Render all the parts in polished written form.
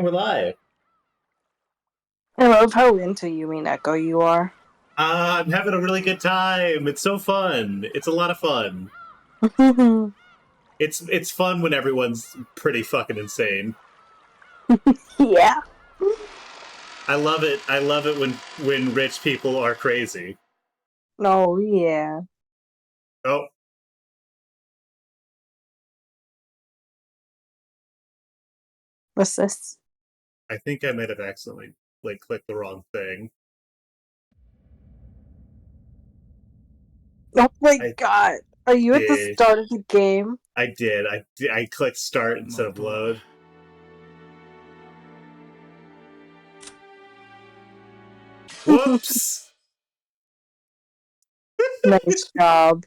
we're live. I love how into Umineko you are. I'm having a really good time. It's so fun. It's a lot of fun. It's fun when everyone's pretty fucking insane. Yeah. I love it. I love it when rich people are crazy. Oh, yeah. Oh, What's this? I think I might have accidentally clicked the wrong thing. Oh my I god. Are you at the did. start of the game? I did. I clicked start instead of load. Whoops. Nice job.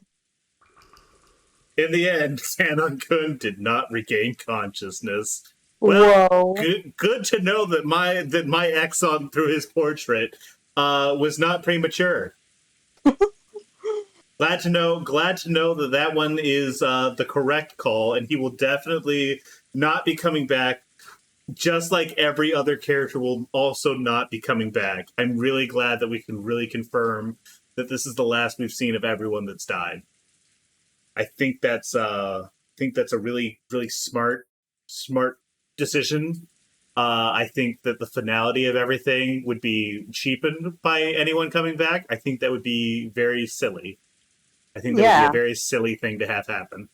In the end, Sanon-kun did not regain consciousness. Well, Whoa. good to know that my ex on through his portrait was not premature. Glad to know that one is the correct call, and he will definitely not be coming back. Just like every other character will also not be coming back. I'm really glad that we can really confirm that this is the last we've seen of everyone that's died. I think that's a really smart decision. I think that the finality of everything would be cheapened by anyone coming back. I think that would be very silly. I think that would be a Yeah. very silly thing to have happen.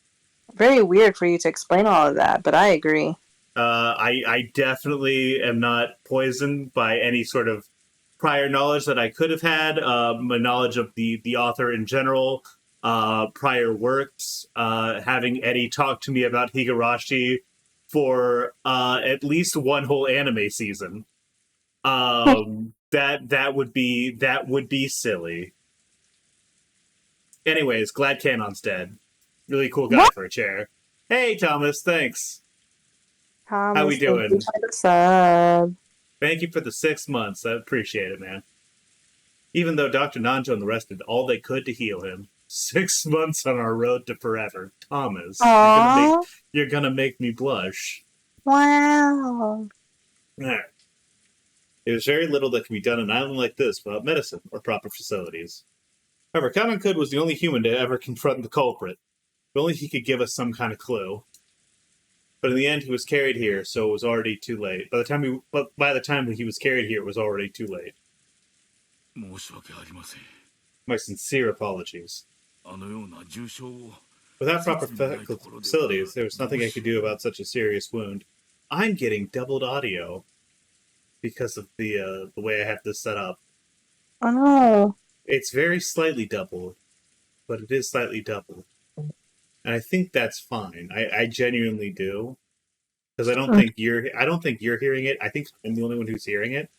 Very weird for you to explain all of that, but I agree. I definitely am not poisoned by any sort of prior knowledge that I could have had, my knowledge of the author in general, prior works, having Eddie talk to me about Higurashi for at least one whole anime season. That would be silly. Anyways, glad Canon's dead. Really cool guy What? for a chair. Hey Thomas, thanks. How we Thomas, thank you doing? for the sub. Thank you for the 6 months. I appreciate it, man. Even though Dr. Nanjo and the rest did all they could to heal him. 6 months on our road to forever. Thomas, Aww. you're gonna make me blush. Wow. There's very little that can be done on an island like this without medicine or proper facilities. However, Kanonkud was the only human to ever confront the culprit. If only he could give us some kind of clue. But in the end, he was carried here, so it was already too late. By the time he was carried here, it was already too late. My sincere apologies. Without proper medical facilities, there was nothing I could do about such a serious wound. I'm getting doubled audio because of the way I have this set up. Oh no. It's very slightly doubled, but it is slightly doubled. And I think that's fine. I genuinely do. Because I don't think you're hearing it. I think I'm the only one who's hearing it.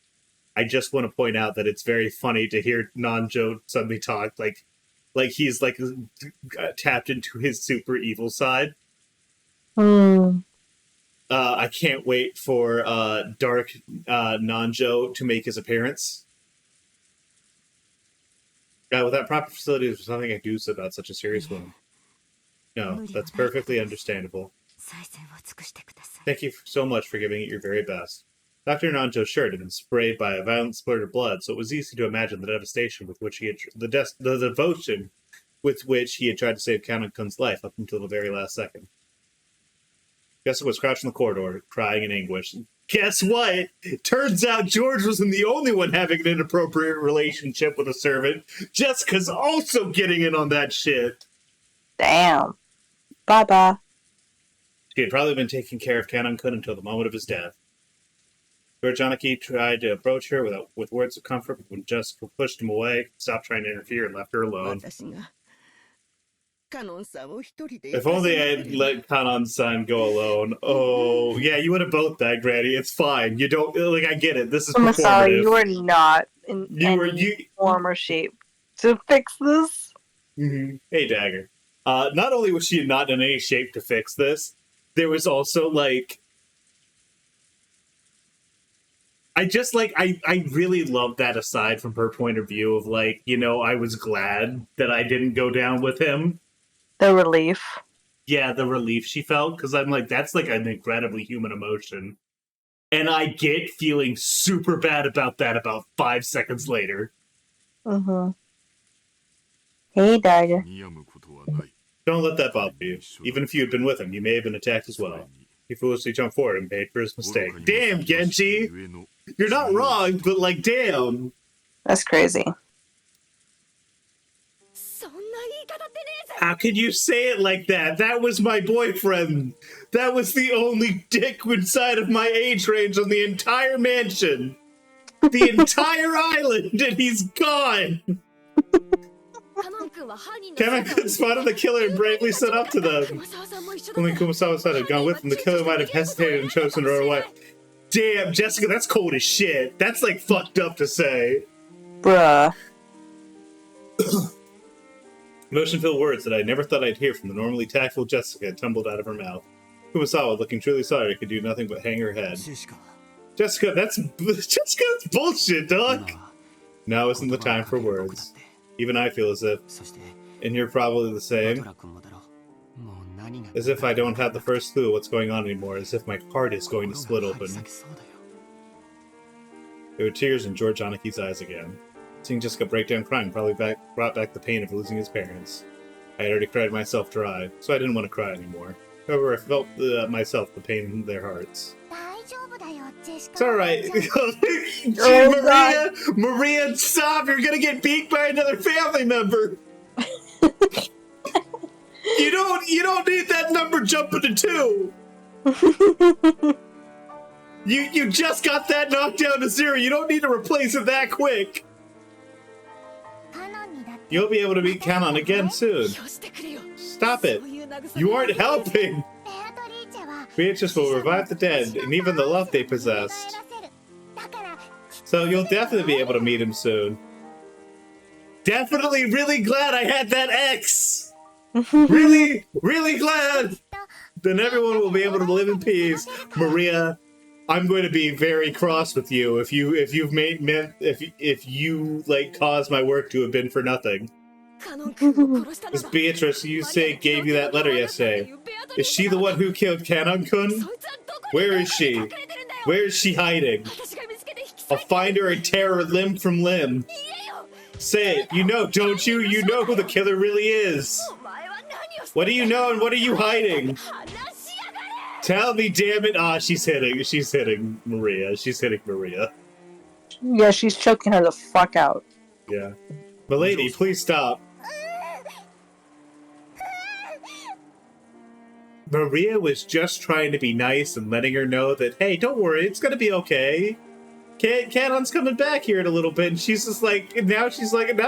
I just want to point out that it's very funny to hear Nanjo suddenly talk like he's tapped into his super evil side. Hmm. I can't wait for Dark Nanjo to make his appearance. Without proper facilities, there's nothing I can do about such a serious wound. No, that's perfectly understandable. Thank you so much for giving it your very best. Dr. Nanjo's shirt had been sprayed by a violent splurt of blood, so it was easy to imagine the devastation with which he had the devotion with which he had tried to save Kanonkun's life up until the very last second. Jessica was crouched in the corridor, crying in anguish. Guess what? Turns out George wasn't the only one having an inappropriate relationship with a servant. Jessica's also getting in on that shit. Damn. Bye-bye. She had probably been taking care of Kanon-kun until the moment of his death. George Anaki tried to approach her with words of comfort, but when Jessica pushed him away, stopped trying to interfere and left her alone. If only I had let Kanon-san go alone. Oh, yeah, you would have both died, Granny. It's fine. You don't, I get it. This is I'm performative. sorry, you are not in any form or shape to fix this. Mm-hmm. Hey, Dagger. Not only was she not in any shape to fix this, there was also, I really love that aside from her point of view of, I was glad that I didn't go down with him. The relief. Yeah, the relief she felt, because I'm like, that's, an incredibly human emotion. And I get feeling super bad about that about 5 seconds later. Hey, Dagger. Don't let that bother you. Even if you had been with him, you may have been attacked as well. He foolishly jumped forward and paid for his mistake. Damn, Genji! You're not wrong, but like, damn! That's crazy. How could you say it like that? That was my boyfriend. That was the only dick inside of my age range on the entire mansion. The entire island, and he's gone! Kanon-kun spotted the killer and bravely stood up to them. Only Kumasawa had gone with him. The killer might have hesitated and chosen to run away. Damn, Jessica, that's cold as shit. That's like fucked up to say. Bruh. Emotion-filled words that I never thought I'd hear from the normally tactful Jessica tumbled out of her mouth. Kumasawa, looking truly sorry, could do nothing but hang her head. Jessica, that's bullshit, dog. Now isn't the time for words. Even I feel as if, and you're probably the same, as if I don't have the first clue what's going on anymore, as if my heart is going to split open. There were tears in George Anaki's eyes again. Seeing Jessica break down crying probably brought back the pain of losing his parents. I had already cried myself dry, so I didn't want to cry anymore. However, I felt myself the pain in their hearts. It's alright. Maria, stop! You're gonna get beat by another family member! You don't need that number jumping to 2! You just got that knocked down to 0. You don't need to replace it that quick. You'll be able to meet Kanon again soon. Stop it. You aren't helping. Beatrice will revive the dead, and even the love they possessed. So you'll definitely be able to meet him soon. Definitely really glad I had that X! Really, really glad! Then everyone will be able to live in peace. Maria, I'm going to be very cross with you if you like caused my work to have been for nothing. Miss Beatrice, you say gave you that letter yesterday. Is she the one who killed Kanon-kun? Where is she? Where is she hiding? I'll find her and tear her limb from limb. Say it. You know, don't you? You know who the killer really is. What do you know and what are you hiding? Tell me, damn it. Ah, she's hitting Maria. She's hitting Maria. Yeah, she's choking her the fuck out. Yeah. Milady, please stop. Maria was just trying to be nice and letting her know that, hey, don't worry, it's gonna be okay. Kanon's coming back here in a little bit, and she's just like, now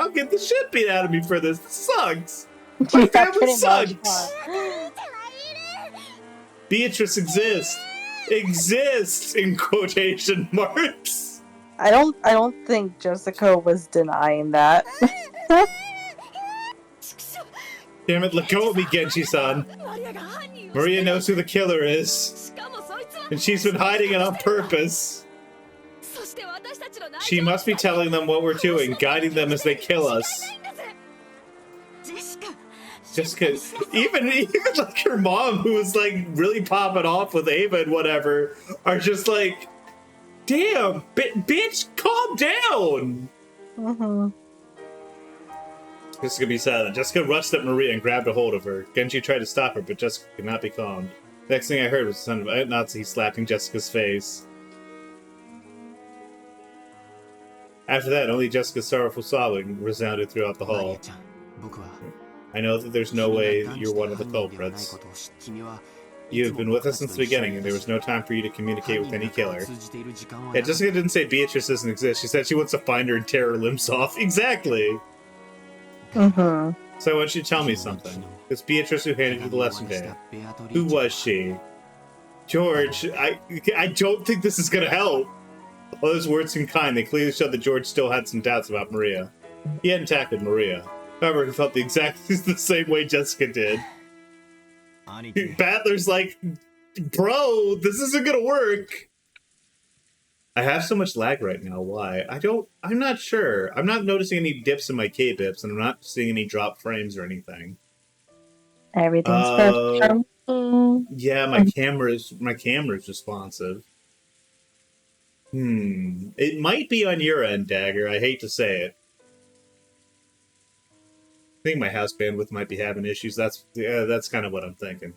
get the shit beat out of me for this. This sucks. My family sucks. Beatrice exists in quotation marks. I don't think Jessica was denying that. Damn it, let go of me, Genji-san. Maria knows who the killer is. And she's been hiding it on purpose. She must be telling them what we're doing, guiding them as they kill us. Jessica, even like her mom, who was like really popping off with Ava and whatever, are just like, damn, bitch, calm down. Jessica be silent. Jessica rushed at Maria and grabbed a hold of her. Genji tried to stop her, but Jessica could not be calmed. Next thing I heard was the sound of a Nazi slapping Jessica's face. After that, only Jessica's sorrowful sobbing resounded throughout the hall. I know that there's no way you're one of the culprits. You have been with us since the beginning, and there was no time for you to communicate with any killer. Yeah, Jessica didn't say Beatrice doesn't exist. She said she wants to find her and tear her limbs off. Exactly! So I want you to tell me something. It's Beatrice who handed you the lesson day. Who was she? George, I don't think this is gonna help. All those words seemed kind. They clearly showed that George still had some doubts about Maria. He hadn't tackled Maria. However, he felt exactly the same way Jessica did. Battler's like, bro, this isn't gonna work. I have so much lag right now. Why? I'm not sure. I'm not noticing any dips in my K-bips, and I'm not seeing any drop frames or anything. Everything's perfect. Yeah, my camera's responsive. It might be on your end, Dagger. I hate to say it. I think my house bandwidth might be having issues. That's kind of what I'm thinking.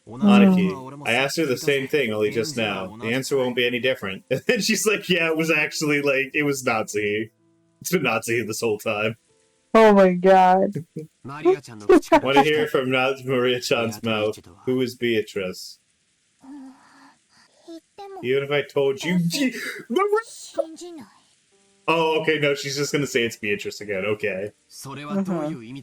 Monarchy. I asked her the same thing, only just now. The answer won't be any different. And then she's like, yeah, it was actually, like, it was Nazi. It's been Nazi this whole time. Oh my god. Want to hear from Maria-chan's mouth. Who is Beatrice? Even if I told you... Oh, okay, no, she's just gonna say it's Beatrice again, okay.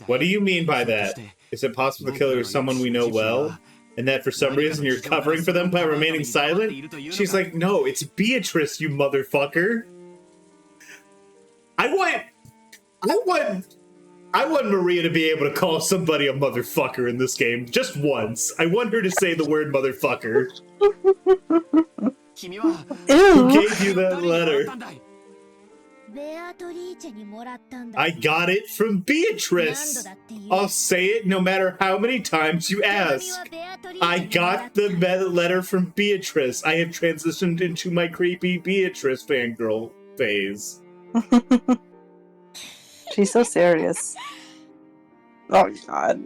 What do you mean by that? Is it possible the killer is someone we know well? And that for some reason you're covering for them by remaining silent? She's like, no, it's Beatrice, you motherfucker. I want Maria to be able to call somebody a motherfucker in this game, just once. I want her to say the word motherfucker. Who gave you that letter? I got it from Beatrice. I'll say it no matter how many times you ask. I got the letter from Beatrice. I have transitioned into my creepy Beatrice fangirl phase. She's so serious. Oh god.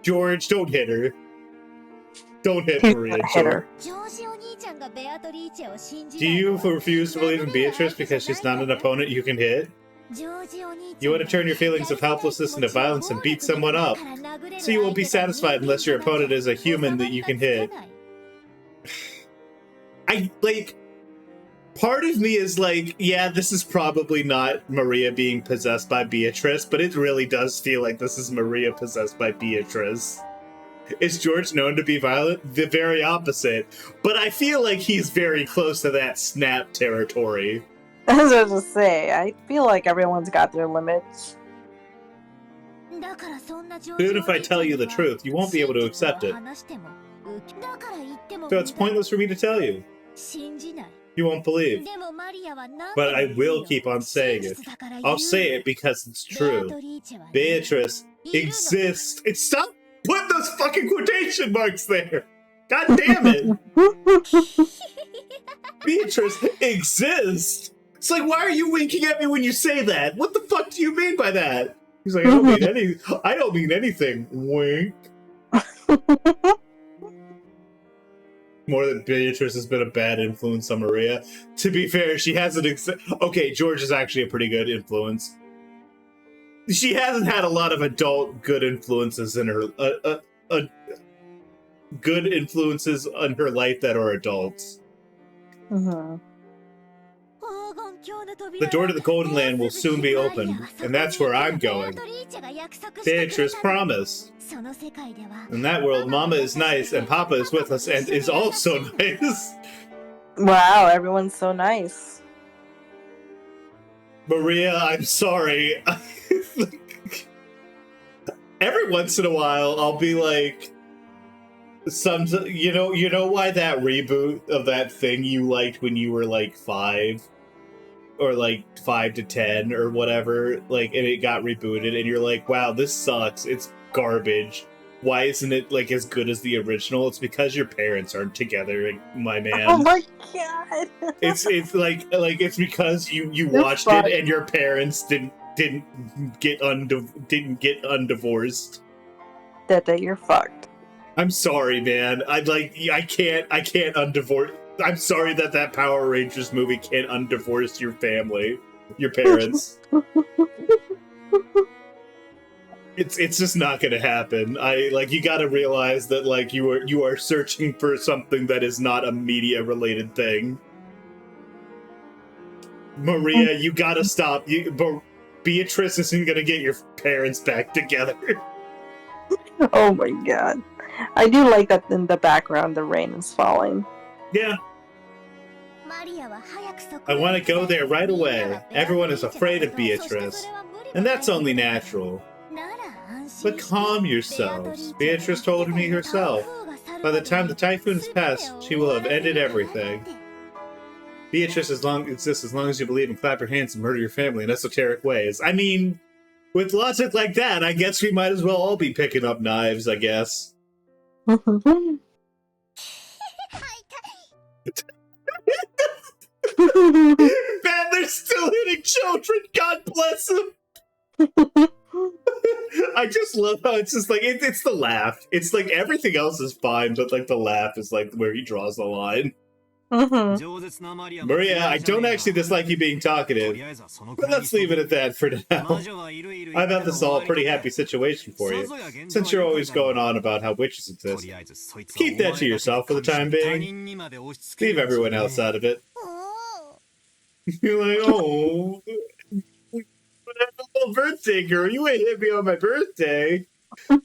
George, don't hit her. Don't hit Maria. Hit her. Do you refuse to believe in Beatrice because she's not an opponent you can hit? You want to turn your feelings of helplessness into violence and beat someone up. So you won't be satisfied unless your opponent is a human that you can hit. Part of me is like, yeah, this is probably not Maria being possessed by Beatrice, but it really does feel like this is Maria possessed by Beatrice. Is George known to be violent? The very opposite. But I feel like he's very close to that snap territory. I was about to say, I feel like everyone's got their limits. Even if I tell you the truth, you won't be able to accept it. So it's pointless for me to tell you. You won't believe. But I will keep on saying it. I'll say it because it's true. Beatrice exists. Stop putting those fucking quotation marks there! God damn it! Beatrice exists! It's like, why are you winking at me when you say that? What the fuck do you mean by that? He's like, I don't mean anything. Wink. More than Beatrice has been a bad influence on Maria. To be fair, she hasn't... Okay, George is actually a pretty good influence. She hasn't had a lot of adult good influences in her... good influences on her life that are adults. Mm-hmm. The door to the Golden Land will soon be open, and that's where I'm going. Beatrice promised. In that world, Mama is nice, and Papa is with us, and is also nice. Wow, everyone's so nice. Maria, I'm sorry. Every once in a while, I'll be like, you know why that reboot of that thing you liked when you were like 5? Or like 5 to 10 or whatever, like, and it got rebooted, and you're like, wow, this sucks. It's garbage. Why isn't it like as good as the original? It's because your parents aren't together, my man. Oh my god! It's like it's because you watched it and your parents didn't get undivorced. That you're fucked. I'm sorry, man. I can't undivorce. I'm sorry that Power Rangers movie can't undivorce your family, your parents. It's just not gonna happen. You gotta realize that you are searching for something that is not a media related thing. Maria, you gotta stop. Beatrice isn't gonna get your parents back together. Oh my god. I do like that in the background the rain is falling. Yeah. I want to go there right away. Everyone is afraid of Beatrice, and that's only natural. But calm yourselves. Beatrice told me herself. By the time the typhoon has passed, she will have ended everything. Beatrice exists as long as you believe and clap your hands and murder your family in esoteric ways. I mean, with logic like that, I guess we might as well all be picking up knives, I guess. Man, they're still hitting children. God bless them. I just love how it's just like it's the laugh. It's like everything else is fine, but like the laugh is like where he draws the line. Maria, I don't actually dislike you being talkative, but let's leave it at that for now. I've had this all a pretty happy situation for you, since you're always going on about how witches exist. Keep that to yourself for the time being. Leave everyone else out of it. You're like, oh, little birthday girl, you ain't hit me on my birthday. I'm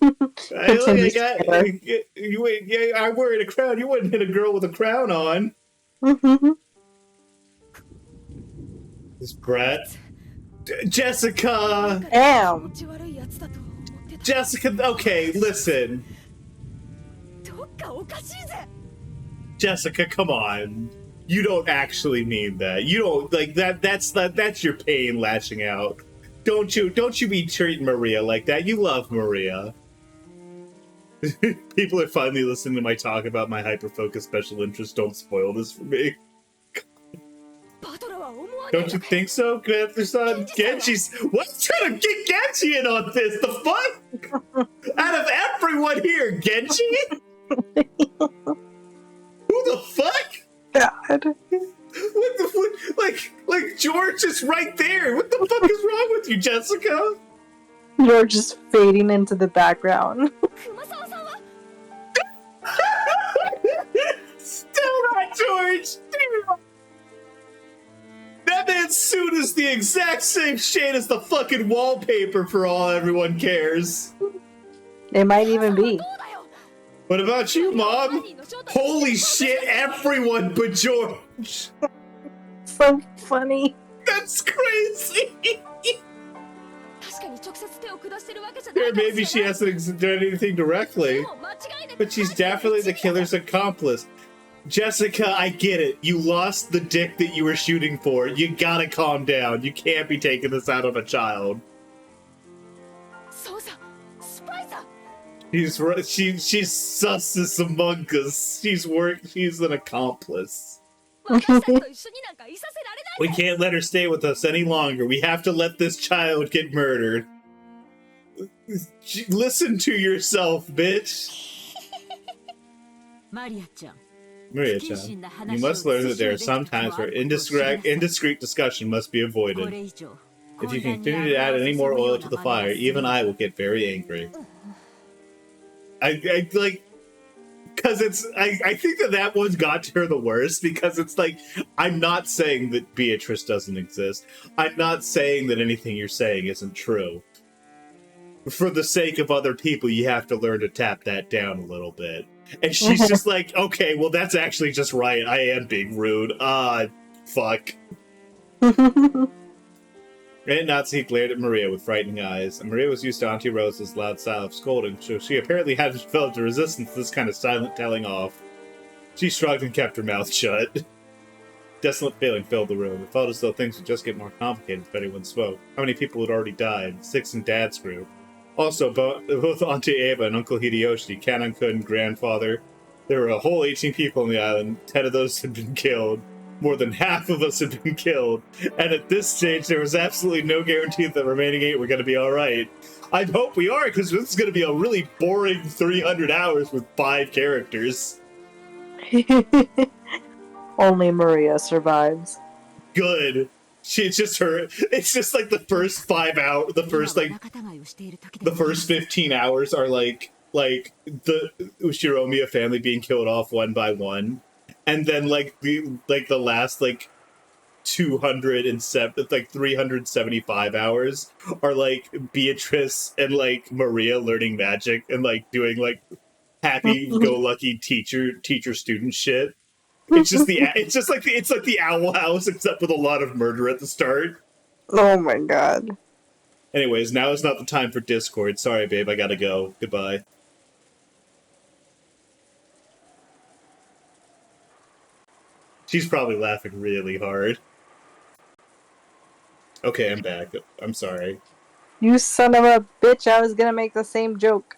wearing a crown. You wouldn't hit a girl with a crown on. This brat. Jessica! Damn! Jessica, okay, listen. Jessica, come on. You don't actually mean that. You don't, like, that's your pain lashing out. Don't you be treating Maria like that. You love Maria. People are finally listening to my talk about my hyper-focused special interest. Don't spoil this for me. Don't you think so, Grandson? Genji's... What's trying to get Genji in on this? The fuck? Out of everyone here, Genji? Who the fuck? God. What the fuck? Like George is right there. What the fuck is wrong with you, Jessica? You're just fading into the background. Still not George! That man's suit is the exact same shade as the fucking wallpaper for all everyone cares. It might even be. What about you, Mom? Holy shit, everyone but George! So funny. That's crazy! Or maybe she hasn't done anything directly, but she's definitely the killer's accomplice. Jessica, I get it. You lost the dick that you were shooting for. You gotta calm down. You can't be taking this out on a child. She's sus among us. She's an accomplice. We can't let her stay with us any longer. We have to let this child get murdered. Listen to yourself, bitch. Maria-chan, you must learn that there are some times where indiscreet discussion must be avoided. If you continue to add any more oil to the fire, even I will get very angry. I like, because I think that one's got to her the worst, because it's like, I'm not saying that Beatrice doesn't exist. I'm not saying that anything you're saying isn't true. For the sake of other people, you have to learn to tap that down a little bit. And she's just like, okay, well, that's actually just right. I am being rude. Fuck. Aunt Nazi glared at Maria with frightening eyes, and Maria was used to Auntie Rose's loud style of scolding, so she apparently hadn't developed a resistance to this kind of silent telling off. She shrugged and kept her mouth shut. Desolate feeling filled the room. It felt as though things would just get more complicated if anyone spoke. How many people had already died? 6 in Dad's group. Also, both Auntie Ava and Uncle Hideyoshi, Kanan-kun, grandfather, there were a whole 18 people on the island. 10 of those had been killed. More than half of us had been killed. And at this stage, there was absolutely no guarantee that the remaining 8 were going to be alright. I hope we are, because this is going to be a really boring 300 hours with 5 characters. Only Maria survives. Good. It's just like the first 5 hours, the first 15 hours are like the Ushiromiya family being killed off one by one. And then the last 375 hours are like Beatrice and Maria learning magic and doing happy-go-lucky teacher student shit. It's like the Owl House except with a lot of murder at the start. Oh my god. Anyways, now is not the time for Discord. Sorry, babe, I gotta go. Goodbye. She's probably laughing really hard. Okay, I'm back. I'm sorry. You son of a bitch, I was gonna make the same joke.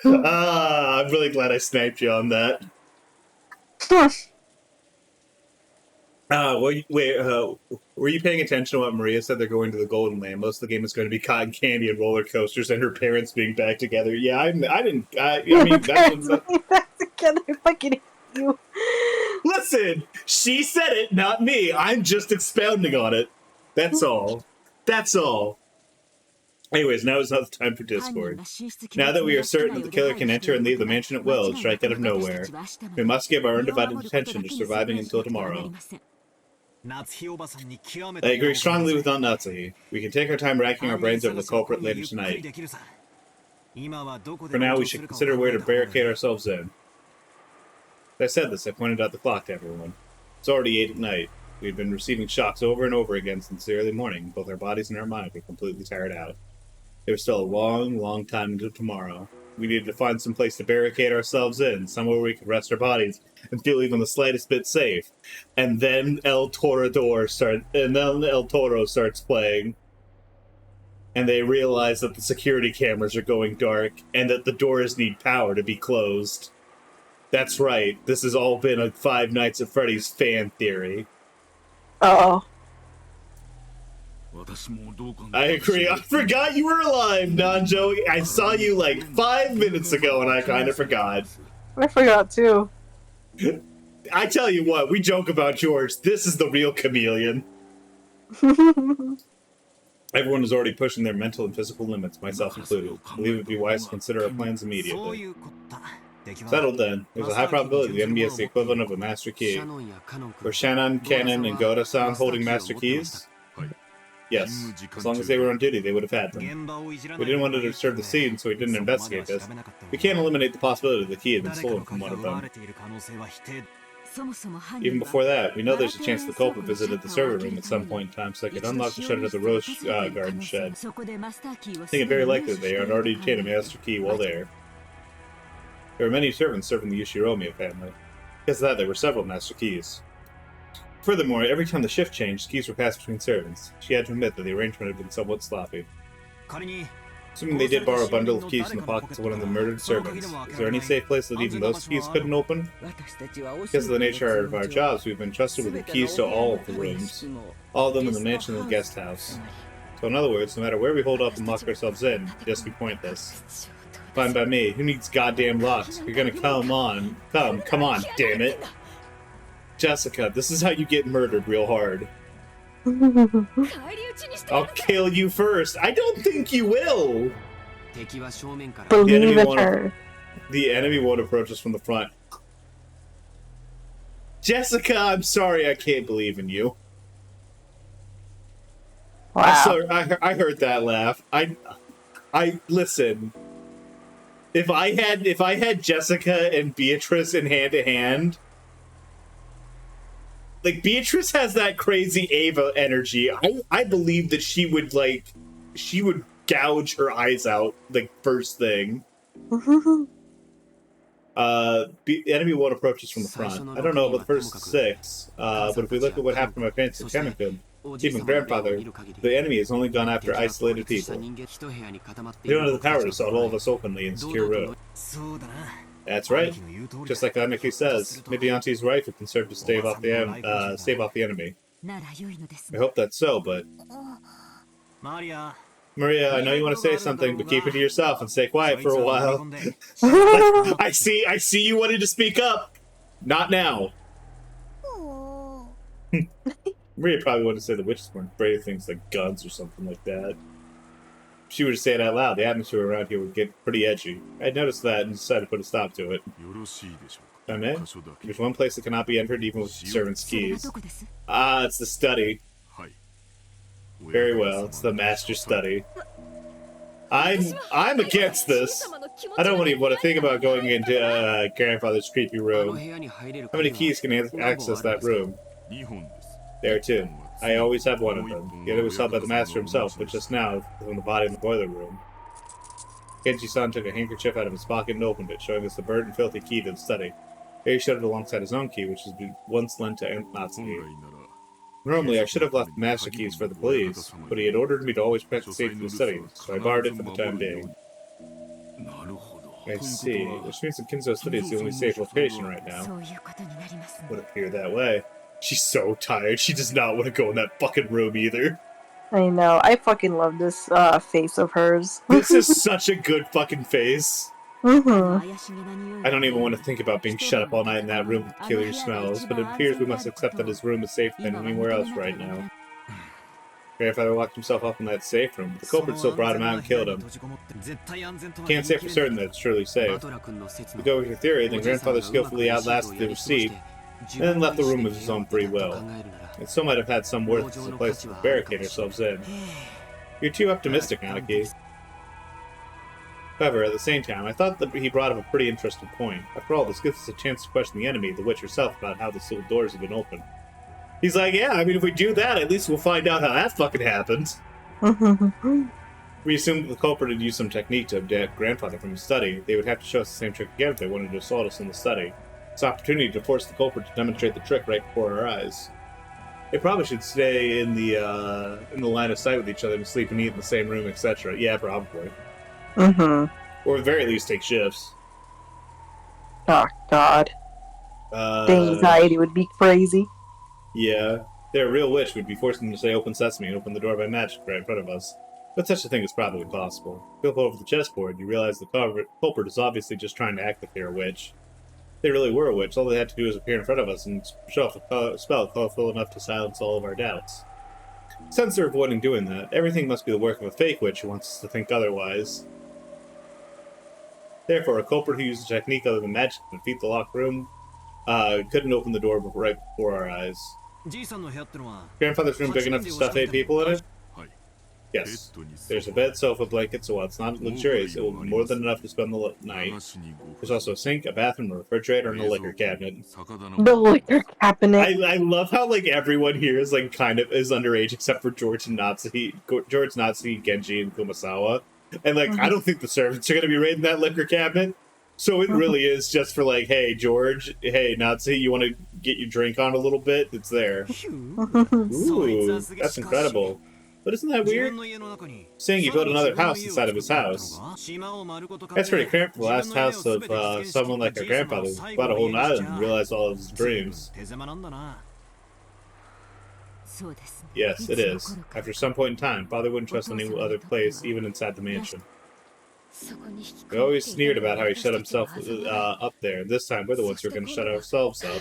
I'm really glad I sniped you on that. Wait, were you paying attention to what Maria said? They're going to the Golden Land. Most of the game is going to be cotton candy and roller coasters and her parents being back together. Yeah, I mean, Parents being back together. Fucking hate you. Listen, she said it, not me. I'm just expounding on it. That's all. That's all. Anyways, now is not the time for Discord. Now that we are certain that the killer can enter and leave the mansion at will and strike out of nowhere, we must give our undivided attention to surviving until tomorrow. I agree strongly with Aunt Natsuhi. We can take our time racking our brains over the culprit later tonight. For now, we should consider where to barricade ourselves in. As I said this, I pointed out the clock to everyone. It's already 8 at night. We had been receiving shocks over and over again since the early morning. Both our bodies and our minds were completely tired out. There was still a long, long time until tomorrow. We needed to find some place to barricade ourselves in, somewhere where we could rest our bodies and feel even the slightest bit safe. And then El Toro starts playing. And they realize that the security cameras are going dark and that the doors need power to be closed. That's right. This has all been a Five Nights at Freddy's fan theory. Uh-oh. I agree. I forgot you were alive, Nanjo. I saw you like 5 minutes ago and I kind of forgot. I forgot too. I tell you what, we joke about George. This is the real chameleon. Everyone is already pushing their mental and physical limits, myself included. I believe it would be wise to consider our plans immediately. Settled then. There's a high probability the enemy is the equivalent of a master key. Were Shannon, Cannon, and Goda-san holding master keys? Yes. As long as they were on duty, they would have had them. We didn't want to disturb the scene, so we didn't investigate this. We can't eliminate the possibility the key had been stolen from one of them. Even before that, we know there's a chance the culprit visited the server room at some point in time, so they could unlock the shutter to the Rose Garden shed. I think it very likely they had already obtained a master key while there. There were many servants serving the Yoshiromiya family. Because of that, there were several master keys. Furthermore, every time the shift changed, keys were passed between servants. She had to admit that the arrangement had been somewhat sloppy. Assuming they did borrow a bundle of keys from the pockets of one of the murdered servants, is there any safe place that even those keys couldn't open? Because of the nature of our jobs, we've been trusted with the keys to all of the rooms. All of them in the mansion and the guest house. So in other words, no matter where we hold up and lock ourselves in, it'd just be pointless. Fine by me. Who needs goddamn locks? You're gonna come on, damn it. Jessica, this is how you get murdered real hard. I'll kill you first. I don't think you will. Believe it's her. The enemy won't approach us from the front. Jessica, I'm sorry I can't believe in you. Wow. I heard that laugh. I listen. If I had Jessica and Beatrice in hand to hand, like Beatrice has that crazy Ava energy. I believe that she would gouge her eyes out like first thing. The enemy won't approach us from the front. I don't know about the first 6, but if we look at what happened to my parents in Kanekun, even grandfather, the enemy has only gone after isolated people. They don't have the power to assault all of us openly in a secure room. That's right. Just like Umineko says, maybe Auntie's right if it can serve to stave off the enemy. I hope that's so, but... Maria, I know you want to say something, but keep it to yourself and stay quiet for a while. I see you wanted to speak up. Not now. Maria probably wanted to say the witches weren't afraid of things like guns or something like that. If she were to say it out loud, the atmosphere around here would get pretty edgy. I noticed that and decided to put a stop to it. I'm in. There's one place that cannot be entered even with servants' keys. Ah, it's the study. Very well, it's the master study. I'm against this. I don't even want to think about going into grandfather's creepy room. How many keys can access that room? There too. I always have one of them. The other was held by the master himself, but just now, from the body in the boiler room. Kenji-san took a handkerchief out of his pocket and opened it, showing us the burnt and filthy key to the study. There he showed it alongside his own key, which had been once lent to Aunt Natsuki. Normally, I should have left the master keys for the police, but he had ordered me to always protect the safety of the study, so I borrowed it for the time being. I see. Which means the Kinzo study is the only safe location right now. Would appear that way. She's so tired. She does not want to go in that fucking room either. I know. I fucking love this face of hers. This is such a good fucking face. Mm-hmm. I don't even want to think about being shut up all night in that room with peculiar smells, but it appears we must accept that his room is safer than anywhere else right now. Grandfather locked himself up in that safe room, but the culprit still brought him out and killed him. Can't say for certain that it's surely safe. To go with your theory, then Grandfather skillfully outlasted the receipt, and then left the room of his own free will. It still might have had some worth as a place to barricade ourselves in. You're too optimistic, Anaki. However, at the same time, I thought that he brought up a pretty interesting point. After all, this gives us a chance to question the enemy, the witch herself, about how the sealed doors have been opened. He's like, yeah, I mean, if we do that, at least we'll find out how that fucking happened. We assumed that the culprit had used some technique to abduct Grandfather from his study. They would have to show us the same trick again if they wanted to assault us in the study. It's an opportunity to force the culprit to demonstrate the trick right before our eyes. They probably should stay in the line of sight with each other and sleep and eat in the same room, etc. Yeah, probably. Mm-hmm. Or at the very least, take shifts. Oh, God. The anxiety would be crazy. Yeah. If they're a real witch, we'd be forcing them to say open sesame and open the door by magic right in front of us. But such a thing is probably possible. Flip over the chessboard, you realize the culprit is obviously just trying to act like they're a witch. If they really were a witch, all they had to do was appear in front of us and show off a spell colorful enough to silence all of our doubts. Since they're avoiding doing that, everything must be the work of a fake witch who wants us to think otherwise. Therefore, a culprit who used a technique other than magic to defeat the locked room couldn't open the door right before our eyes. Grandfather's room big enough to stuff 8 people in it? Yes. There's a bed, sofa, blanket, so while it's not luxurious, it will be more than enough to spend the night. There's also a sink, a bathroom, a refrigerator, and a liquor cabinet. The liquor cabinet. I love how, like, everyone here is, like, kind of is underage except for George, Natsuki, Genji, and Kumasawa. And, like, I don't think the servants are going to be raiding that liquor cabinet. So it really is just for, like, hey, George, hey, Natsuki, you want to get your drink on a little bit? It's there. Ooh, that's incredible. But isn't that weird? Saying he built another house inside of his house. That's pretty cramped for the last house of someone like our grandfather who bought a whole island and realized all of his dreams. Yes, it is. After some point in time, Father wouldn't trust any other place, even inside the mansion. We always sneered about how he shut himself up there, and this time we're the ones who are going to shut ourselves up.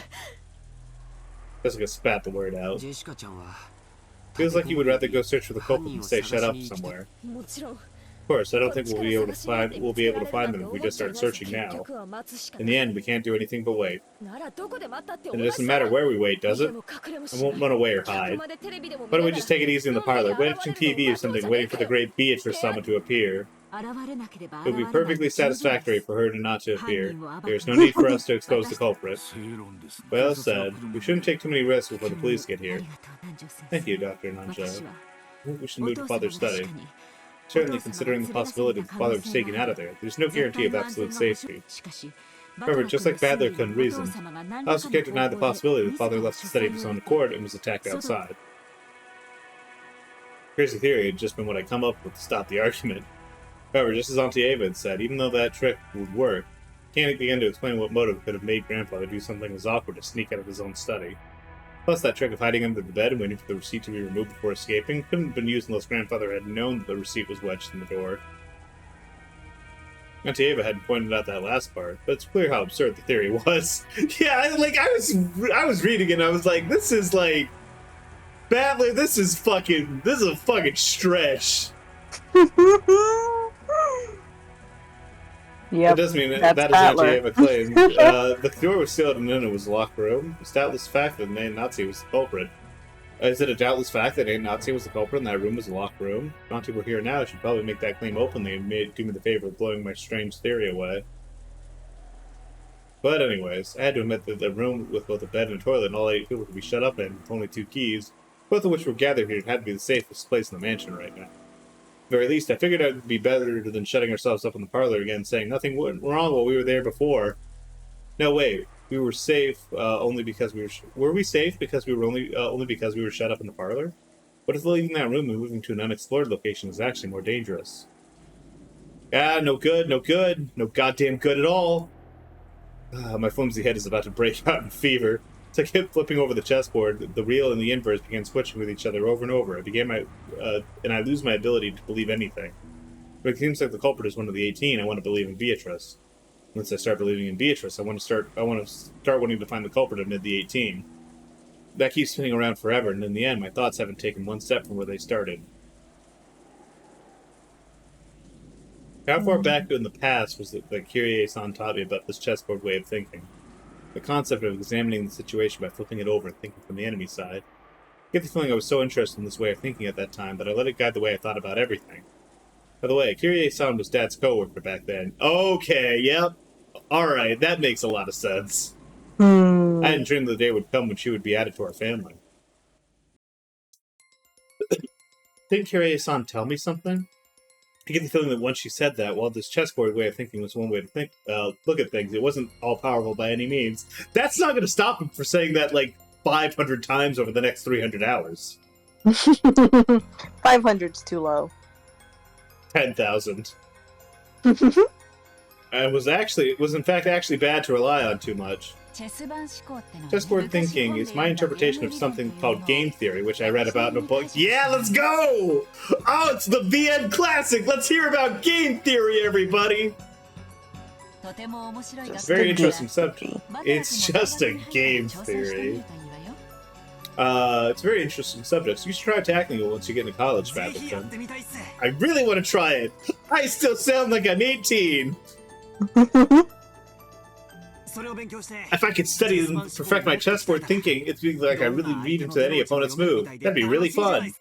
Jessica spat the word out. Feels like you would rather go search for the culprit than stay shut up somewhere. Of course, I don't think we'll be able to find them if we just start searching now. In the end, we can't do anything but wait. And it doesn't matter where we wait, does it? I won't run away or hide. Why don't we just take it easy in the parlor, watching TV or something, waiting for the great Beatrice summon to appear? It would be perfectly satisfactory for her to not to appear. There's no need for us to expose the culprit. Well said. We shouldn't take too many risks before the police get here. Thank you, Dr. Nanjo. I think we should move to Father's study. Certainly considering the possibility that Father was taken out of there, there's no guarantee of absolute safety. However, just like Badler couldn't reason, I also can't deny the possibility that Father left the study of his own accord and was attacked outside. Crazy theory had just been what I come up with to stop the argument. However, just as Auntie Ava had said, even though that trick would work, I can't begin to explain what motive could have made Grandfather do something as awkward as sneak out of his own study. Plus, that trick of hiding under the bed and waiting for the receipt to be removed before escaping couldn't have been used unless Grandfather had known that the receipt was wedged in the door. Auntie Ava hadn't pointed out that last part, but it's clear how absurd the theory was. Yeah, I was reading it and I was like, this is like... Badly, this is a fucking stretch. Yep, it does mean that's that is Battler. Auntie Ava claimed. The door was sealed and then it was a locked room. It's doubtless fact that Aunt Nazi was the culprit. Is it a doubtless fact that Aunt Nazi was the culprit and that room was a locked room? If Auntie were here now, she'd probably make that claim openly and do me the favor of blowing my strange theory away. But anyways, I had to admit that the room with both a bed and a toilet and all 8 people could be shut up in with only 2 keys, both of which were gathered here, had to be the safest place in the mansion right now. At the very least, I figured it would be better than shutting ourselves up in the parlor again, saying nothing went wrong while we were there before. No, wait. We were safe only because we were we safe because we were only because we were shut up in the parlor? What if leaving that room and moving to an unexplored location is actually more dangerous? Ah, no good, no good, no goddamn good at all. My flimsy head is about to break out in fever. It's like him flipping over the chessboard. The real and the inverse began switching with each other over and over. And I lose my ability to believe anything. But it seems like the culprit is one of the 18. I want to believe in Beatrice. Once I start believing in Beatrice, I want to start wanting to find the culprit amid the 18. That keeps spinning around forever, and in the end, my thoughts haven't taken one step from where they started. How far back in the past was it that Kyrie-san taught me about this chessboard way of thinking? The concept of examining the situation by flipping it over and thinking from the enemy side. I get the feeling I was so interested in this way of thinking at that time that I let it guide the way I thought about everything. By the way, Kyrie-san was Dad's co-worker back then. Okay, yep. Alright, that makes a lot of sense. I hadn't dreamed the day would come when she would be added to our family. Didn't Kyrie-san tell me something? I get the feeling that once she said that, while this chessboard way of thinking was one way to look at things, it wasn't all-powerful by any means. That's not going to stop him from saying that, like, 500 times over the next 300 hours. 500's too low. 10,000. It was in fact actually bad to rely on too much. Chessboard thinking is my interpretation of something called game theory, which I read about in a book. Yeah, let's go! Oh, it's the VN Classic! Let's hear about game theory, everybody! It's a very interesting subject. It's just a game theory. It's a very interesting subject. So you should try tackling it once you get into college, Badminton. I really want to try it! I still sound like I'm 18! If I could study and perfect my chessboard thinking, it'd be like I really read into any opponent's move. That'd be really fun.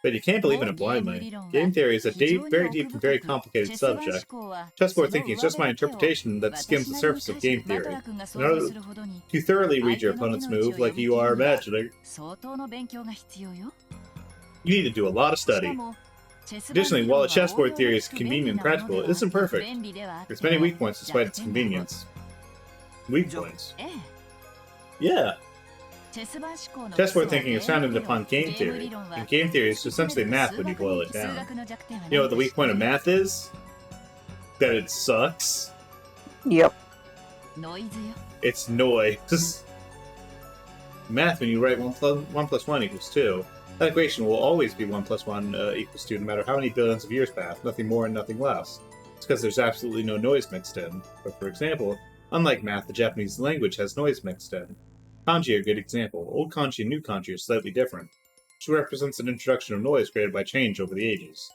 But you can't believe in it blindly. Game theory is a very deep and very complicated subject. Chessboard thinking is just my interpretation that skims the surface of game theory. In order to thoroughly read your opponent's move like you are imagining, you need to do a lot of study. Additionally, while a chessboard theory is convenient and practical, it isn't perfect. There's many weak points despite its convenience. Weak points? Yeah. Chessboard thinking is founded upon game theory, and game theory is essentially math when you boil it down. You know what the weak point of math is? That it sucks. Yep. It's noise. Math, when you write 1 plus 1 equals 2, that equation will always be 1 plus 1 equals 2 no matter how many billions of years pass, nothing more and nothing less. It's because there's absolutely no noise mixed in. But for example, unlike math, the Japanese language has noise mixed in. Kanji are a good example. Old kanji and new kanji are slightly different, which represents an introduction of noise created by change over the ages.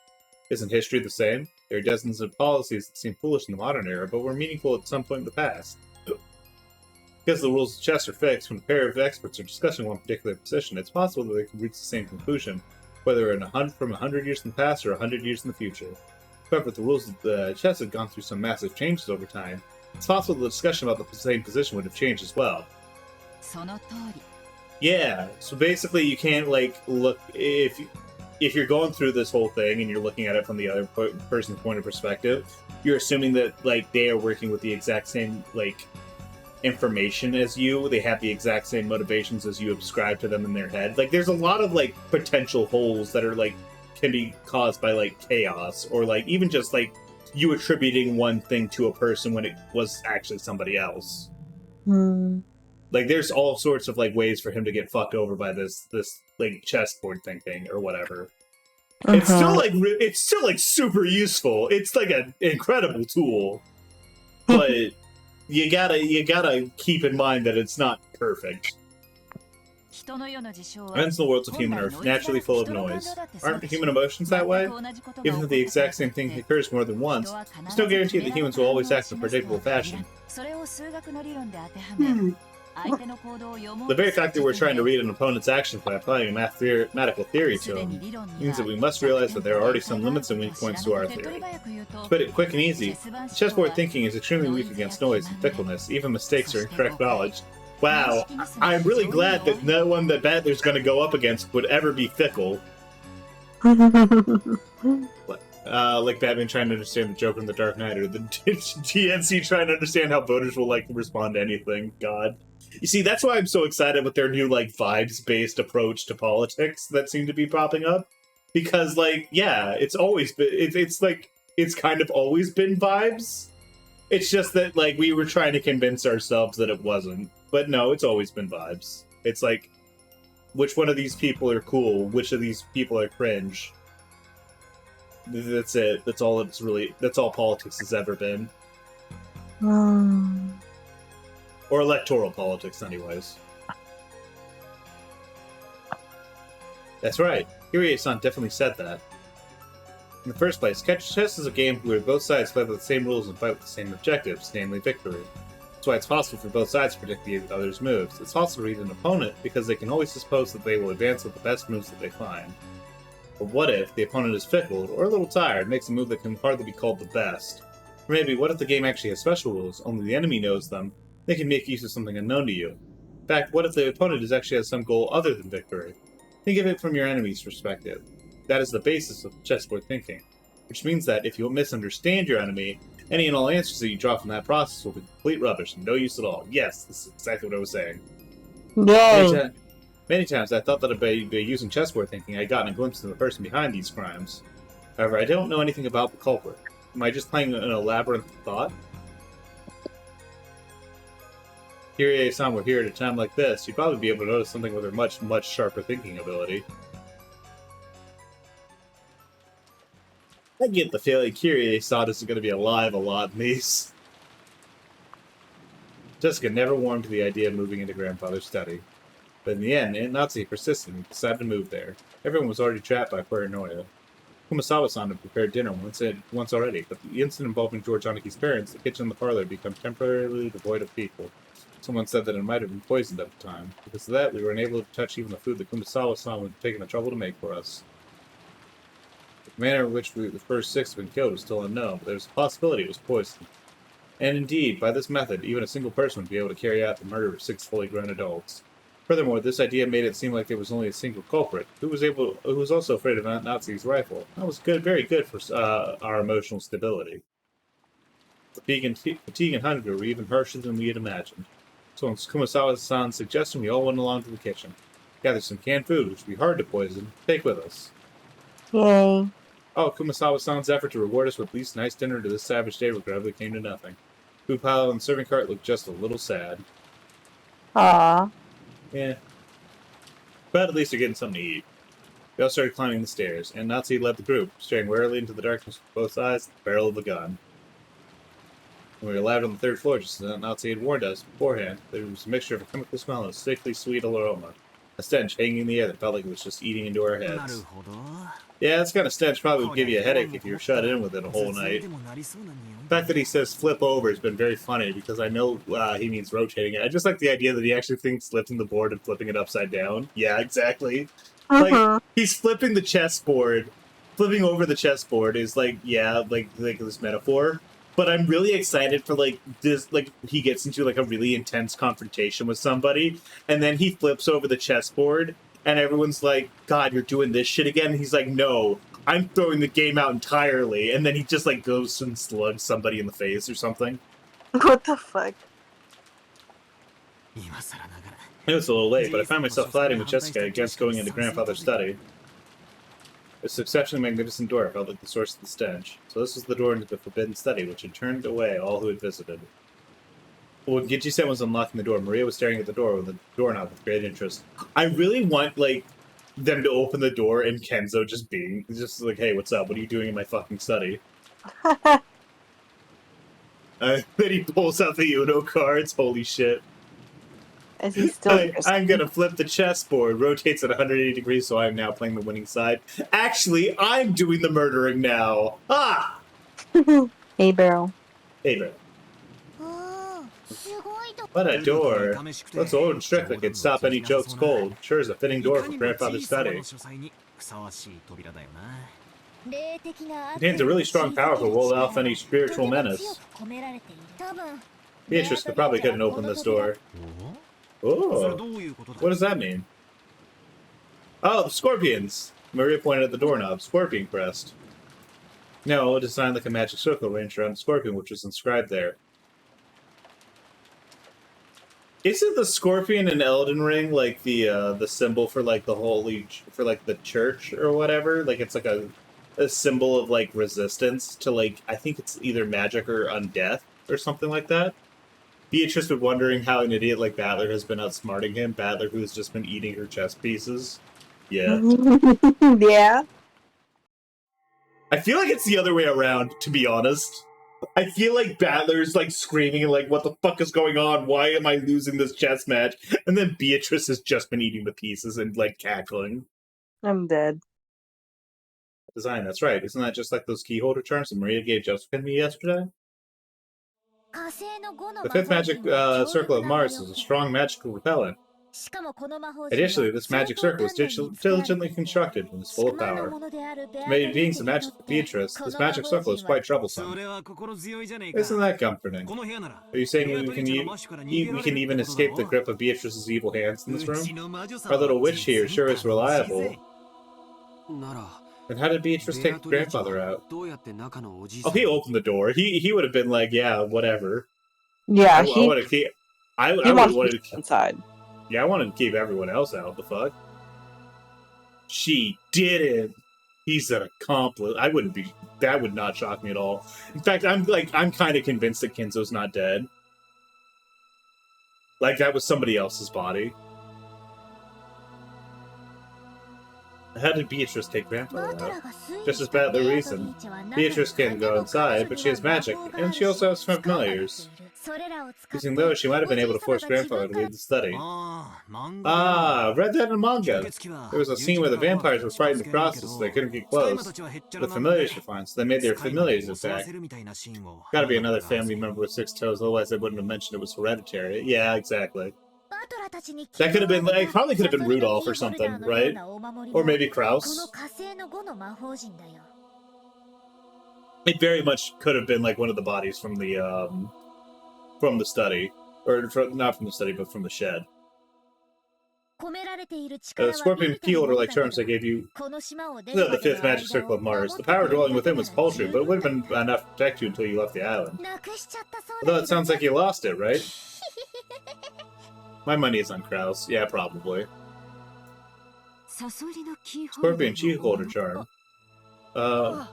Isn't history the same? There are dozens of policies that seem foolish in the modern era, but were meaningful at some point in the past. Because the rules of chess are fixed, when a pair of experts are discussing one particular position, it's possible that they can reach the same conclusion, whether from 100 years in the past or 100 years in the future. However, if the rules of chess had gone through some massive changes over time, it's possible the discussion about the same position would have changed as well. Yeah, so basically you can't, like, look... If you're going through this whole thing and you're looking at it from the other person's point of perspective, you're assuming that, like, they are working with the exact same, like, information as you. They have the exact same motivations as you ascribe to them in their head. Like, there's a lot of, like, potential holes that are, like, can be caused by, like, chaos, or, like, even just, like, you attributing one thing to a person when it was actually somebody else. Like, there's all sorts of, like, ways for him to get fucked over by this like, chessboard thinking or whatever. It's still, like, super useful. It's, like, an incredible tool. But you gotta keep in mind that it's not perfect. Events in the worlds of human are naturally full of noise. Aren't human emotions that way? Even if the exact same thing occurs more than once, there's no guarantee that humans will always act in a predictable fashion. The very fact that we're trying to read an opponent's action by applying a mathematical theory to him means that we must realize that there are already some limits and weak points to our theory. To put it quick and easy, chessboard thinking is extremely weak against noise and fickleness, even mistakes or incorrect knowledge. Wow, I'm really glad that no one that Battler's going to go up against would ever be fickle. Like Batman trying to understand the Joker in the Dark Knight, or the GNC trying to understand how voters will, like, respond to anything. God. You see, that's why I'm so excited with their new, like, vibes-based approach to politics that seem to be popping up. Because, like, yeah, it's always been... It's like... it's kind of always been vibes. It's just that, like, we were trying to convince ourselves that it wasn't. But no, it's always been vibes. It's like, which one of these people are cool? Which of these people are cringe? That's it. That's all it's really... That's all politics has ever been. Or electoral politics, anyways. That's right. Kirie-san definitely said that. In the first place, chess is a game where both sides play by the same rules and fight with the same objectives, namely victory. That's why it's possible for both sides to predict the other's moves. It's possible to read an opponent because they can always suppose that they will advance with the best moves that they find. But what if the opponent is fickle or a little tired, makes a move that can hardly be called the best? Or maybe, what if the game actually has special rules, only the enemy knows them, they can make use of something unknown to you? In fact, what if the opponent actually has some goal other than victory? Think of it from your enemy's perspective. That is the basis of chessboard thinking, which means that if you misunderstand your enemy, any and all answers that you draw from that process will be complete rubbish and no use at all. Yes, this is exactly what I was saying. Yay! Many times I thought that by using chessboard thinking I had gotten a glimpse of the person behind these crimes. However, I don't know anything about the culprit. Am I just playing an elaborate thought? Kirie-san were here at a time like this, you'd probably be able to notice something with her much, much sharper thinking ability. I get the feeling Kirie-san isn't going to be alive a lot in these. Jessica never warmed to the idea of moving into grandfather's study. But in the end, Aunt Natsuki persisted and decided to move there. Everyone was already trapped by paranoia. Kumasawa-san had prepared dinner once already, but the incident involving George Anaki's parents, the kitchen and the parlor had become temporarily devoid of people. Someone said that it might have been poisoned at the time. Because of that, we were unable to touch even the food that Kumasawa-san had taken the trouble to make for us. The manner in which the first 6 had been killed was still unknown, but there was a possibility it was poisoned. And indeed, by this method, even a single person would be able to carry out the murder of 6 fully grown adults. Furthermore, this idea made it seem like there was only a single culprit, who was also afraid of Aunt Natsuki's rifle. That was very good for our emotional stability. Fatigue and hunger were even harsher than we had imagined. So on Kumasawa-san's suggestion, we all went along to the kitchen. Gathered some canned food, which would be hard to poison, take with us. Yay. Oh, Kumasawa-san's effort to reward us with at least a nice dinner to this savage day regrettably came to nothing. Food pile on the serving cart looked just a little sad. Aww. Yeah. But at least they're getting something to eat. We all started climbing the stairs, and Natsuki led the group, staring warily into the darkness with both eyes at the barrel of a gun. When we arrived on the 3rd floor, just as Natsuki had warned us beforehand, there was a mixture of a chemical smell and a sickly sweet aroma. A stench hanging in the air that felt like it was just eating into our heads. Yeah, this kind of stench probably would give you a headache if you were shut in with it a whole night. The fact that he says flip over has been very funny, because I know he means rotating it. I just like the idea that he actually thinks lifting the board and flipping it upside down. Yeah, exactly. Like, he's flipping the chessboard. Flipping over the chessboard is like, yeah, like this metaphor. But I'm really excited for, like, this, like, he gets into, like, a really intense confrontation with somebody, and then he flips over the chessboard, and everyone's like, God, you're doing this shit again? And he's like, no, I'm throwing the game out entirely. And then he just, like, goes and slugs somebody in the face or something. What the fuck? It was a little late, but I found myself fighting with Jessica against going into grandfather's study. This exceptionally magnificent door felt like the source of the stench. So this was the door into the forbidden study, which had turned away all who had visited. When Gigi-san was unlocking the door, Maria was staring at the door with the doorknob with great interest. I really want, like, them to open the door and Kenzo just like, hey, what's up? What are you doing in my fucking study? Then he pulls out the Uno cards. Holy shit. Is he still I'm gonna flip the chessboard. Rotates at 180 degrees, so I'm now playing the winning side. Actually, I'm doing the murdering now. Ah! Hey, Barrel. Hey, Barrel. What a door. What's old and strict that could stop any jokes cold. Sure is a fitting door for grandfather's study. Contains a really strong power to ward off any spiritual menace. Beatrice probably couldn't open this door. Oh, what does that mean? Oh, the scorpions! Maria pointed at the doorknob. Scorpion crest. No, it is designed like a magic circle arranged around the scorpion, which was inscribed there. Isn't the scorpion in Elden Ring like the symbol for like the holy, for like the church or whatever? Like it's like a a symbol of like resistance to like I think it's either magic or undeath or something like that. Beatrice was wondering how an idiot like Battler has been outsmarting him. Battler, who has just been eating her chess pieces. Yeah. Yeah. I feel like it's the other way around, to be honest. I feel like Battler's like screaming and like, what the fuck is going on? Why am I losing this chess match? And then Beatrice has just been eating the pieces and like cackling. I'm dead. Design, that's right. Isn't that just like those key holder charms that Maria gave Jessica and me yesterday? The fifth magic circle of Mars is a strong magical repellent. Additionally, this magic circle was diligently constructed and is full of power. To many beings of magic Beatrice, this magic circle is quite troublesome. Isn't that comforting? Are you saying we can even escape the grip of Beatrice's evil hands in this room? Our little witch here sure is reliable. Then how did Beatrice take grandfather out? Oh, he opened the door. He would have been like, yeah, whatever. Yeah, I would have keep. I would have wanted to inside. Yeah, I wanted to keep everyone else out. The fuck? She didn't. He's an accomplice. I wouldn't be. That would not shock me at all. In fact, I'm kind of convinced that Kinzo's not dead. Like that was somebody else's body. How did Beatrice take grandfather out? Just as bad the reason. Beatrice can go inside, but she has magic, and she also has familiars. Using those, she might have been able to force grandfather to leave the study. Read that in manga. There was a scene where the vampires were frightened to cross us, so they couldn't get close. The familiars were fine, so they made their familiars attack. Gotta be another family member with 6 toes, otherwise they wouldn't have mentioned it was hereditary. Yeah, exactly. That could have been, like, probably could have been Rudolph or something, right? Or maybe Kraus. It very much could have been like one of the bodies from the study, or not from the study, but from the shed. The scorpion key holder like charms I gave you the fifth magic circle of Mars. The power dwelling within was paltry, but it would have been enough to protect you until you left the island. Although it sounds like you lost it, right? My money is on Kraus. Yeah, probably. Scorpion key holder charm. The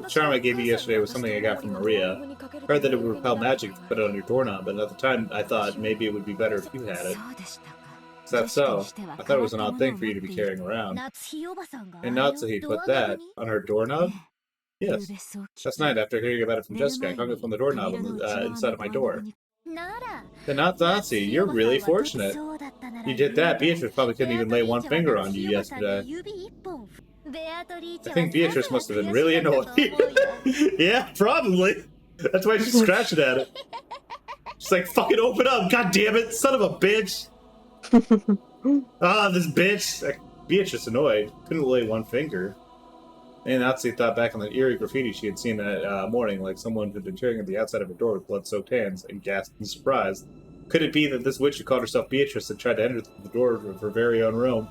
charm I gave you yesterday was something I got from Maria. I heard that it would repel magic if you put it on your doorknob, but at the time I thought maybe it would be better if you had it. Is that so? I thought it was an odd thing for you to be carrying around. And Natsuhi put that on her doorknob? Yes. Last night, after hearing about it from Jessica, I hung it from the doorknob on the inside of my door. Then Natsuhi, you're really fortunate. You did that, Beatrice probably couldn't even lay one finger on you yesterday. I think Beatrice must have been really annoyed. Yeah, probably. That's why she's scratching at it. She's like, fucking open up, god damn it, son of a bitch. This bitch. Beatrice annoyed. Couldn't lay one finger. And Natsuhi thought back on the eerie graffiti she had seen that morning, like someone had been tearing at the outside of her door with blood-soaked hands, and gasped in surprise. Could it be that this witch who called herself Beatrice had tried to enter the door of her very own room?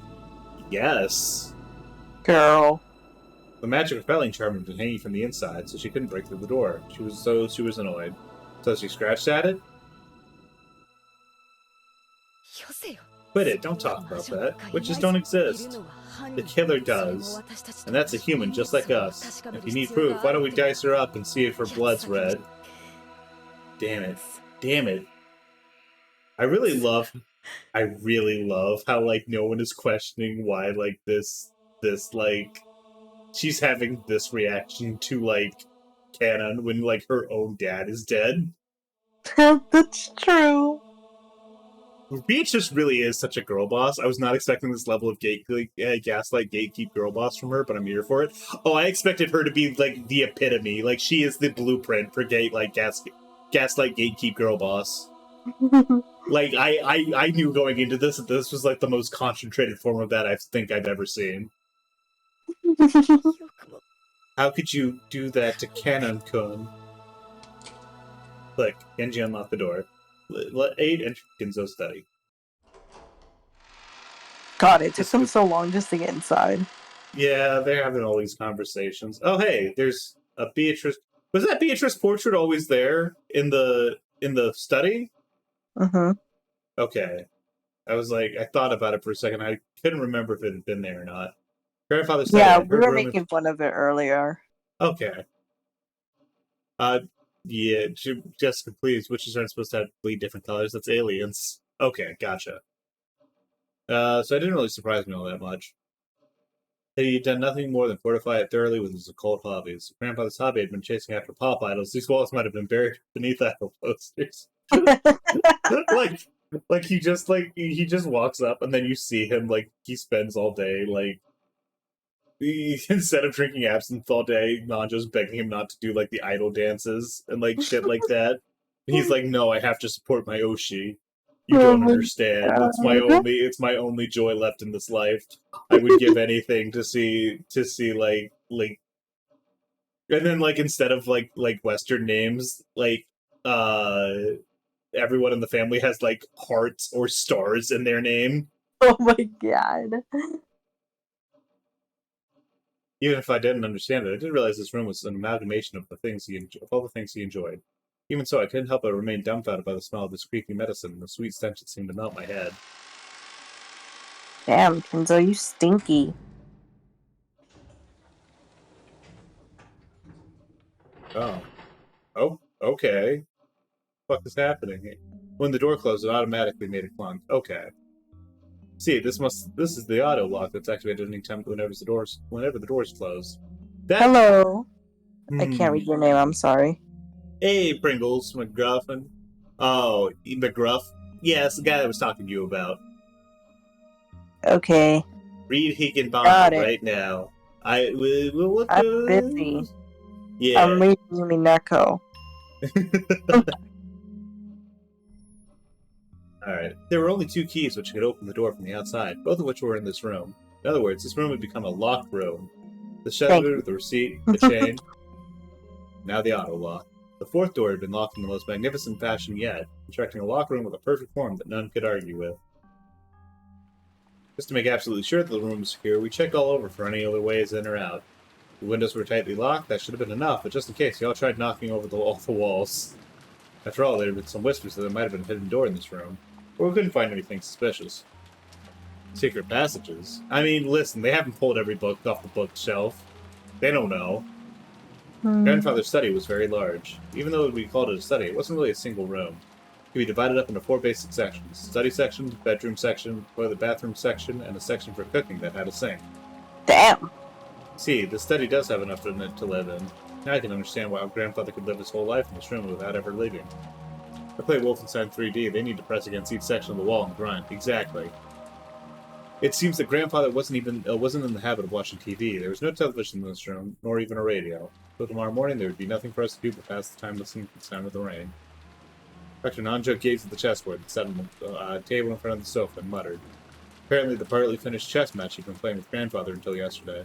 Yes. Girl. The magic repelling charm had been hanging from the inside, so she couldn't break through the door. She was annoyed. So she scratched at it? Quit it, don't talk about that. Witches don't exist. The killer does. And that's a human just like us. If you need proof, why don't we dice her up and see if her blood's red? Damn it. Damn it. I really love how, like, no one is questioning why, like, this, like, she's having this reaction to, like, canon when, like, her own dad is dead. That's true. Beatrice really is such a girl boss. I was not expecting this level of gaslight gatekeep girl boss from her, but I'm here for it. Oh, I expected her to be, like, the epitome. Like, she is the blueprint for gaslight gatekeep girl boss. Like, I knew going into this that this was, like, the most concentrated form of that I think I've ever seen. How could you do that to Kanon-kun? Click. Genji unlocked the door. Let Aid enter Kinzo's study. God, it took them so long just to get inside. Yeah, they're having all these conversations. Oh, hey, there's a Beatrice. Was that Beatrice portrait always there in the study? Okay. I was like, I thought about it for a second. I couldn't remember if it had been there or not. Grandfather study. Yeah, I we heard were rumors. making fun of it earlier. Okay. Yeah, Jessica, please, witches aren't supposed to have bleed different colors. That's aliens. Okay, gotcha. So it didn't really surprise me all that much. He'd done nothing more than fortify it thoroughly with his occult hobbies. Grandfather's hobby had been chasing after pop idols. These walls might have been buried beneath idol posters. like, he just walks up, and then you see him he spends all day instead of drinking absinthe all day, Nanjo's begging him not to do the idol dances and shit like that. And he's like, "No, I have to support my Oshi. You Oh don't my understand. god. It's my only joy left in this life. I would give anything to see and then instead of Western names, uh everyone in the family has hearts or stars in their name. Oh my god. Even if I didn't understand it, I did realize this room was an amalgamation of all the things he enjoyed. Even so, I couldn't help but remain dumbfounded by the smell of this creepy medicine and the sweet stench that seemed to melt my head. Damn, Kenzo, you stinky. Oh. Oh, okay. What the fuck is happening? When the door closed, it automatically made a clunk. Okay. See, this is the auto lock that's activated anytime whenever the doors close. Hello. I can't read your name, I'm sorry. Hey, Pringles, McGruffin. Oh, McGruff? Yeah, it's the guy I was talking to you about. Okay. Read Got Higginbotham it. right now. I'm busy. Yeah. I'm reading Umineko. Alright. There were only 2 keys which could open the door from the outside, both of which were in this room. In other words, this room had become a locked room. The shutter, the receipt, the chain, now the auto lock. The 4th door had been locked in the most magnificent fashion yet, constructing a lock room with a perfect form that none could argue with. Just to make absolutely sure that the room was secure, we checked all over for any other ways in or out. The windows were tightly locked, that should have been enough, but just in case, we all tried knocking over all the walls. After all, there had been some whispers that there might have been a hidden door in this room, but we couldn't find anything suspicious. Secret passages? I mean, listen, they haven't pulled every book off the bookshelf. They don't know. Grandfather's study was very large. Even though we called it a study, it wasn't really a single room. It could be divided up into 4 basic sections: study section, bedroom section, toilet bathroom section, and a section for cooking that had a sink. Damn. See, the study does have enough in it to live in. Now I can understand why Grandfather could live his whole life in this room without ever leaving. I play Wolfenstein 3D, they need to press against each section of the wall and grunt. Exactly. It seems that Grandfather wasn't in the habit of watching TV. There was no television in this room, nor even a radio. So tomorrow morning there would be nothing for us to do but pass the time listening to the sound of the rain. Dr. Nanjo gazed at the chessboard that sat on the table in front of the sofa and muttered. Apparently the partly finished chess match he'd been playing with Grandfather until yesterday.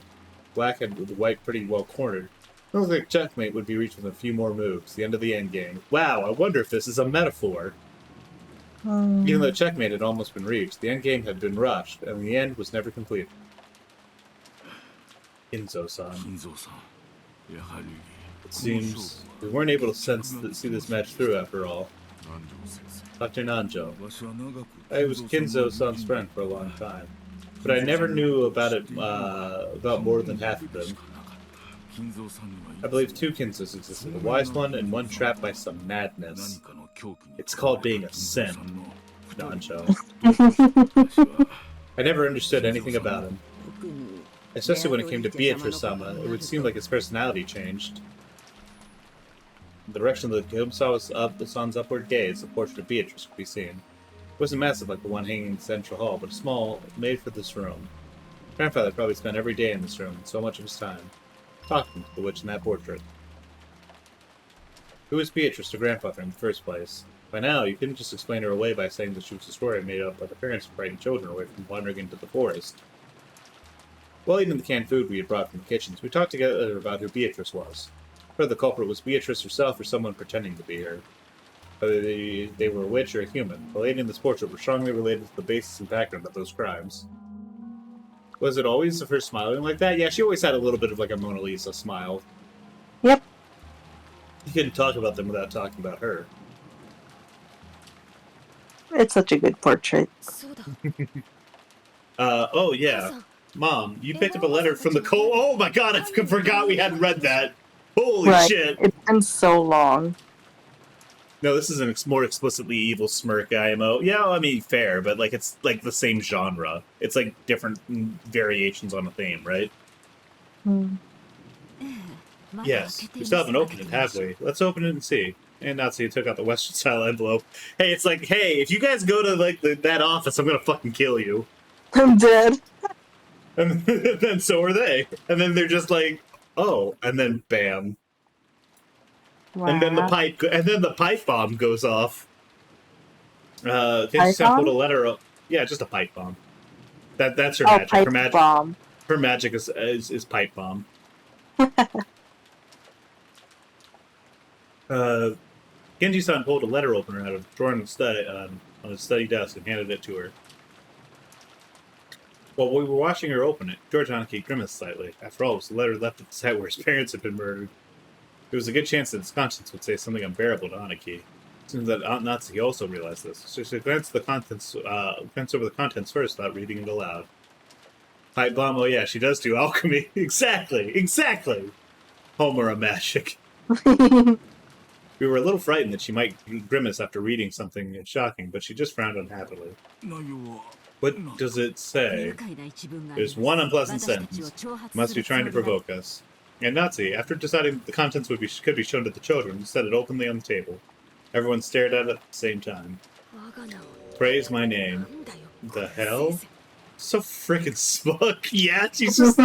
Black had the white pretty well cornered. It looked like checkmate would be reached with a few more moves, the end of the endgame. Wow, I wonder if this is a metaphor. Even though checkmate had almost been reached, the endgame had been rushed, and the end was never completed. Kinzo-san. It seems we weren't able to see this match through after all. Dr. Nanjo. I was Kinzo-san's friend for a long time, but I never knew about more than half of them. I believe 2 Kinzos existed, a wise one and one trapped by some madness. It's called being a simp, Nanjo. I never understood anything about him. Especially when it came to Beatrice-sama, it would seem like his personality changed. In the direction of the sun's upward gaze, the portrait of Beatrice could be seen. It wasn't massive like the one hanging in the central hall, but small, made for this room. Grandfather probably spent every day in this room, and so much of his time, talking to the witch in that portrait. Who was Beatrice to Grandfather in the first place? By now, you couldn't just explain her away by saying that she was a story made up by the parents of frightened children away from wandering into the forest. While eating the canned food we had brought from the kitchens, we talked together about who Beatrice was. Whether the culprit was Beatrice herself or someone pretending to be her. Whether they were a witch or a human, the lady in this portrait were strongly related to the basis and background of those crimes. Was it always of her smiling like that? Yeah, she always had a little bit of a Mona Lisa smile. Yep. You couldn't talk about them without talking about her. It's such a good portrait. Oh yeah. Mom, you picked up a letter from the Oh my god, I forgot we hadn't read that. Holy shit. It's been so long. No, this is an more explicitly evil smirk IMO. Yeah, I mean, fair, but like it's like the same genre. It's like different variations on a theme, right? Yes, we still haven't opened it, have we? Let's open it and see. And Nazi took out the Western style envelope. Hey, it's like, hey, if you guys go to like that office, I'm gonna fucking kill you. I'm dead. And then so are they. And then they're just like, oh, and then bam. Wow. And then the pipe bomb goes off. Pipe pulled a letter up. Yeah, just a pipe bomb. That's her magic. Pipe bomb. Her magic is pipe bomb. Genji-san pulled a letter opener out of the drawer on his study desk and handed it to her. While we were watching her open it, George Haneke grimaced slightly. After all, it was the letter left at the site where his parents had been murdered. There was a good chance that his conscience would say something unbearable to Haneke. It seems that Aunt Natsuki also realized this, so she glanced over the contents first without reading it aloud. Pipe bomb, oh yeah, she does do alchemy. Exactly! Homura magic. We were a little frightened that she might grimace after reading something shocking, but she just frowned unhappily. What does it say? There's one unpleasant sentence. Must be trying to provoke us. And Nazi, after deciding the contents could be shown to the children, set it openly on the table. Everyone stared at it at the same time. Praise my name. The hell? So freaking smug. Yeah, she's just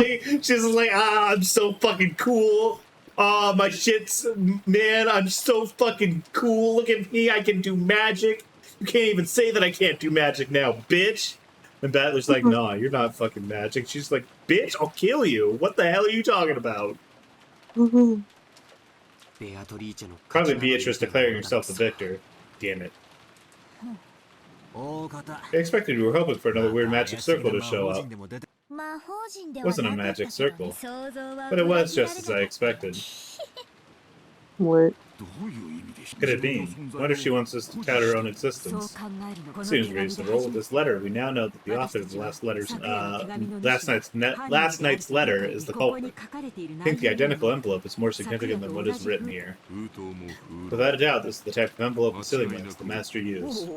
like, I'm so fucking cool. My shit's, man, I'm so fucking cool. Look at me, I can do magic. You can't even say that I can't do magic now, bitch. And Battler's like, nah, you're not fucking magic. She's like, bitch, I'll kill you. What the hell are you talking about? Probably Beatrice declaring herself the victor. Damn it. I expected we were hoping for another weird magic circle to show up. It wasn't a magic circle, but it was just as I expected. What could it be? What if she wants us to tout her own existence? Seems reasonable. With this letter, we now know that the author of the last night's letter is the culprit. I think the identical envelope is more significant than what is written here. Without a doubt, this is the type of envelope Vasilimax, the master, used.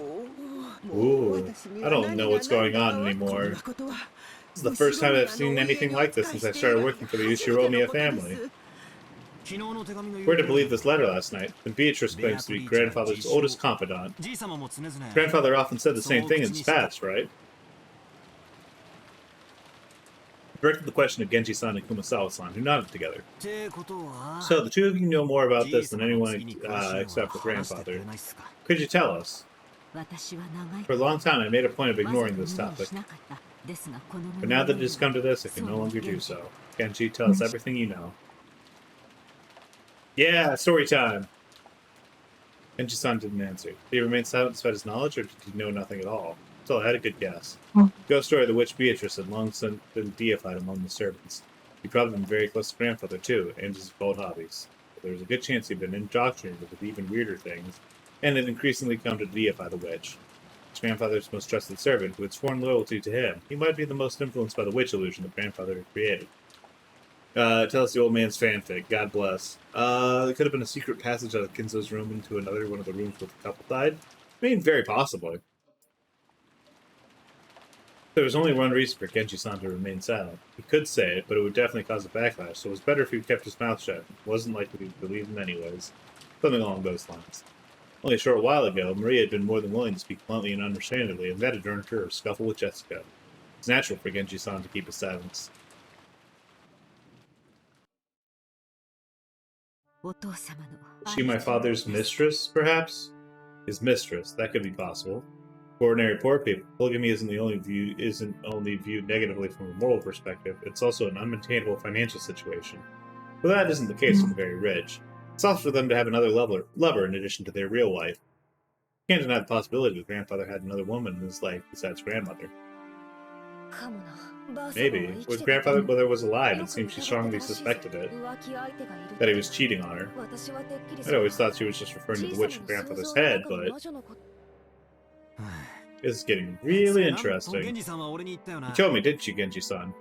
Ooh, I don't know what's going on anymore. This is the first time I've seen anything like this since I started working for the Ushiromiya family. We're to believe this letter last night, and Beatrice claims to be grandfather's oldest confidant. Grandfather often said the same thing in his past, right? I directed the question to Genji-san and Kumasawa-san, who nodded together. So, the two of you know more about this than anyone except for grandfather. Could you tell us? For a long time, I made a point of ignoring this topic. But now that it has come to this, I can no longer do so. Genji, tell us everything you know. Yeah, story time! Genji-san didn't answer. Did he remain silent despite his knowledge, or did he know nothing at all? Still, I had a good guess. Ghost story of the witch Beatrice had long since been deified among the servants. He'd probably been very close to grandfather, too, and his old hobbies. But there was a good chance he'd been indoctrinated with even weirder things, and had increasingly come to deify the witch. His grandfather's most trusted servant, who had sworn loyalty to him, he might be the most influenced by the witch illusion that grandfather had created. Tell us the old man's fanfic. God bless. It could have been a secret passage out of Kinzo's room into another one of the rooms where the couple died. I mean, very possibly. There was only one reason for Genji-san to remain silent. He could say it, but it would definitely cause a backlash, so it was better if he kept his mouth shut. It wasn't likely to believe him anyways. Something along those lines. Only a short while ago, Maria had been more than willing to speak bluntly and understandably, and that had earned her a scuffle with Jessica. It's natural for Genji-san to keep his silence. Is she my father's mistress, perhaps? His mistress, that could be possible. For ordinary poor people, polygamy isn't only viewed negatively from a moral perspective, it's also an unmaintainable financial situation. But that isn't the case for the very rich. It's also for them to have another lover in addition to their real wife. You can't deny the possibility that grandfather had another woman in his life besides grandmother. Maybe. When grandfather was alive, it seems she strongly suspected it. That he was cheating on her. I'd always thought she was just referring to the witch in grandfather's head, but... This is getting really interesting. You told me, didn't you, Genji-san?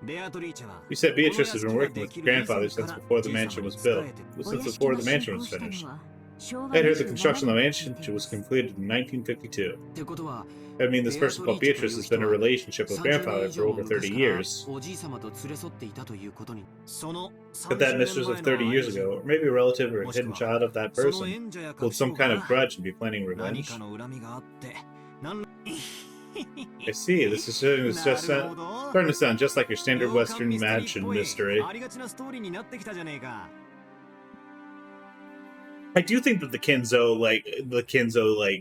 You said Beatrice has been working with your grandfather since before the mansion was built. Since before the mansion was finished. I heard the construction of the mansion was completed in 1952. I mean, this person called Beatrice has been in a relationship with grandfather for over 30 years. But that mistress of 30 years ago, or maybe a relative or a hidden child of that person, hold some kind of grudge and be planning revenge. I see, this is starting to sound just like your standard Western mansion mystery. I do think that the Kinzo,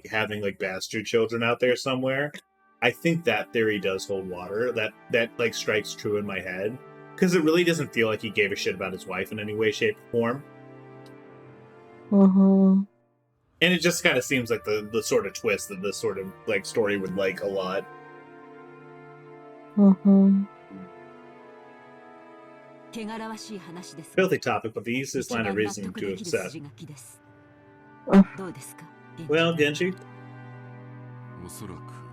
having like bastard children out there somewhere, I think that theory does hold water. That like strikes true in my head. Because it really doesn't feel like he gave a shit about his wife in any way, shape, or form. Mm-hmm. And it just kind of seems like the sort of twist that this sort of like story would like a lot. Mm-hmm. Filthy topic, but the easiest line of reasoning to accept. Well, Genji,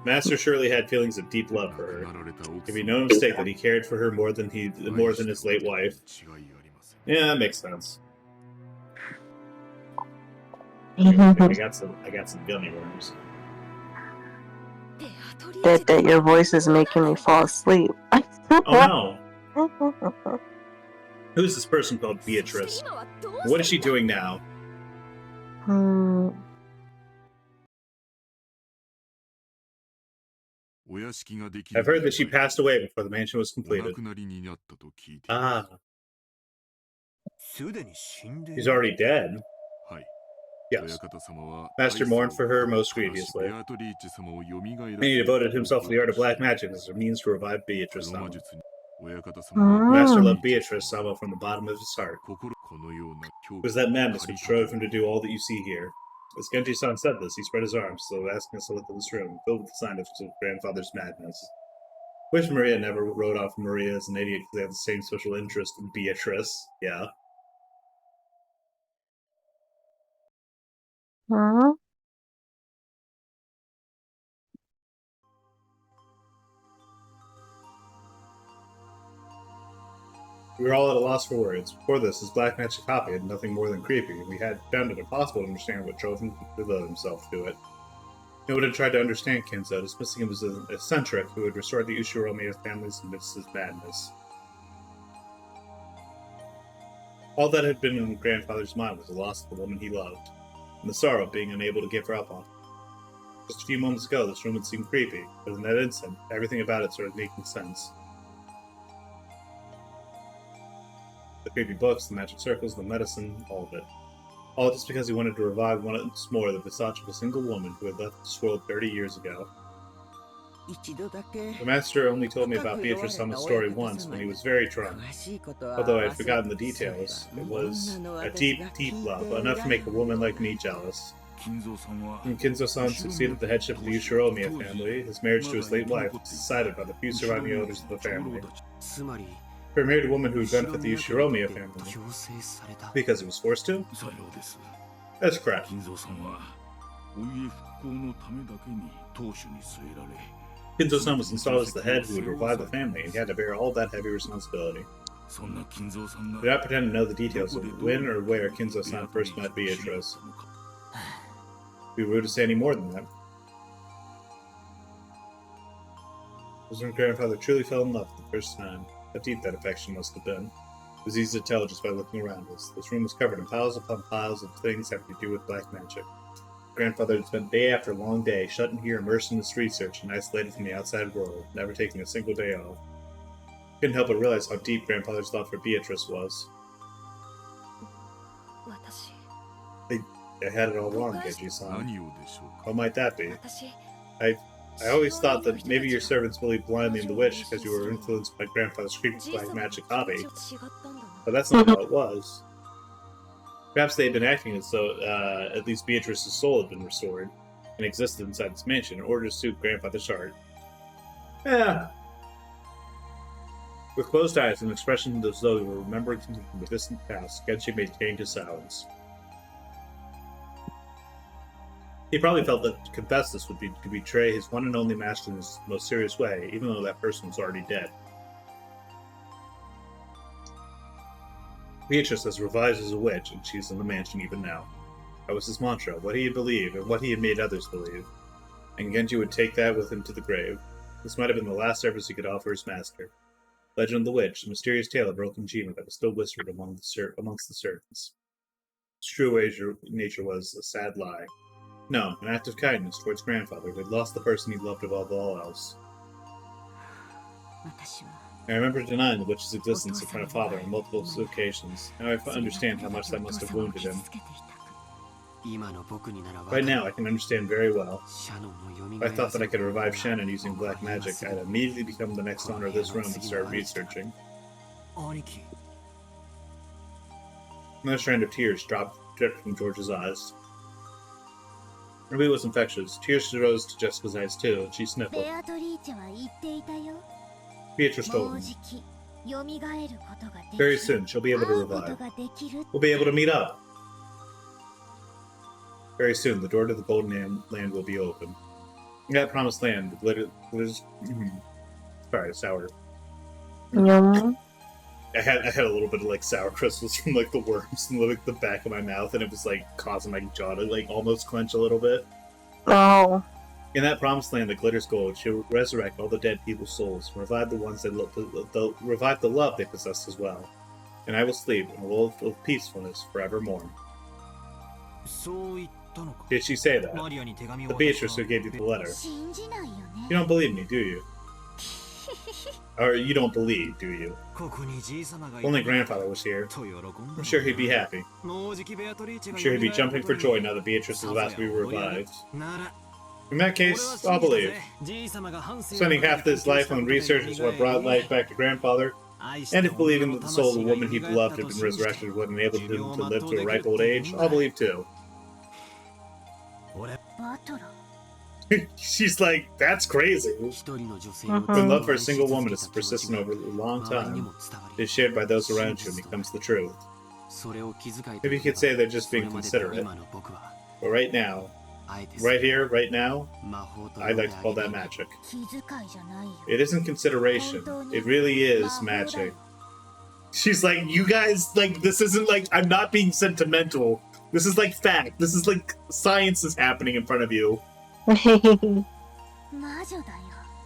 Master surely had feelings of deep love for her. It can be no mistake that he cared for her more than his late wife. Yeah, that makes sense. I got some gummy worms. That your voice is making me fall asleep. Oh no! Who's this person called Beatrice? What is she doing now? I've heard that she passed away before the mansion was completed. Ah. She's already dead? Yes. Master mourned for her most grievously. And he devoted himself to the art of black magic as a means to revive Beatrice Sama. Master loved Beatrice Sama from the bottom of his heart. It was that madness which drove him to do all that you see here. As Genji-san said this, he spread his arms, so asking us to look at this room, filled with the sign of his grandfather's madness. Wish Maria never wrote off Maria as an idiot because they have the same social interest in Beatrice. Yeah. We were all at a loss for words. Before this, his black magic copy had nothing more than creepy, and we had found it impossible to understand what drove him to devote himself to it. No one had tried to understand Kinzo, dismissing him as an eccentric who had restored the Ushiromiya families amidst his madness. All that had been in grandfather's mind was the loss of the woman he loved, and the sorrow of being unable to give her up on. Just a few moments ago, this room had seemed creepy, but in that instant, everything about it started making sense. The creepy books, the magic circles, the medicine, all of it. All just because he wanted to revive once more the visage of a single woman who had left this world 30 years ago. The master only told me about Beatrice Sama's story once when he was very drunk. Although I had forgotten the details, it was a deep, deep love, enough to make a woman like me jealous. When Kinzo-san succeeded the headship of the Ushiromiya family, his marriage to his late wife was decided by the few surviving elders of the family. For a married woman who would benefit the Ushiromiya family. Because he was forced to? That's correct. Kinzo-san was installed as the head who would revive the family, and he had to bear all that heavy responsibility. Do not pretend to know the details of when or where Kinzo-san first met Beatrice. It would be rude to say any more than that. His grandfather truly fell in love for the first time. How deep that affection must have been. It was easy to tell just by looking around us. This room was covered in piles upon piles of things having to do with black magic. Grandfather had spent day after long day shut in here, immersed in his research and isolated from the outside world, never taking a single day off. Couldn't help but realize how deep Grandfather's love for Beatrice was. I had it all wrong, Genji-san. What might that be? I always thought that maybe your servants believed blindly in the witch because you were influenced by Grandfather's creepy black magic hobby. But that's not how it was. Perhaps they had been acting as though at least Beatrice's soul had been restored and existed inside this mansion in order to suit Grandfather's heart. Yeah. With closed eyes and expressions as though he were remembering something from the distant past, Genji maintained his silence. He probably felt that to confess this would be to betray his one and only master in his most serious way, even though that person was already dead. Beatrice has revised as a witch, and she's in the mansion even now. That was his mantra, what he had believed, and what he had made others believe. And Genji would take that with him to the grave. This might have been the last service he could offer his master. Legend of the Witch, the mysterious tale of broken gimme that was still whispered amongst the servants. Its true nature was a sad lie. No, an act of kindness towards grandfather who had lost the person he loved above all else. I remember denying the witch's existence in front of father on multiple occasions. Now I understand how much that must have wounded him. Right now, I can understand very well. If I thought that I could revive Shannon using black magic, I'd immediately become the next owner of this room and start researching. Another strand of tears dripped from George's eyes. Maybe it was infectious. Tears rose to Jessica's eyes too, and she sniffled. Beatrice told him. Very soon, she'll be able to revive. We'll be able to meet up. Very soon, the door to the Golden Land will be open. In that promised land, the glitters... Sorry, sour. Yum. I had a little bit of like sour crystals from like the worms in like the back of my mouth, and it was like causing my jaw to like almost clench a little bit. Oh. In that promised land that glitters gold, she'll resurrect all the dead people's souls, and revive the ones that revive the love they possessed as well. And I will sleep in a world of peacefulness forevermore. Did she say that? The Beatrice who gave you the letter. You don't believe me, do you? Or you don't believe, do you? Only grandfather was here. I'm sure he'd be happy. I'm sure he'd be jumping for joy now that Beatrice is about to be revived. In that case, I'll believe. Spending half his life on research is what brought life back to grandfather, and if believing that the soul of the woman he loved had been resurrected would enable him to live to a ripe old age, I'll believe too. She's like, that's crazy. When love for a single woman is persistent over a long time, it is shared by those around you and becomes the truth. Maybe you could say they're just being considerate. But right now, right here, right now, I'd like to call that magic. It isn't consideration. It really is magic. She's like, you guys, like, this isn't like, I'm not being sentimental. This is like fact. This is like science is happening in front of you.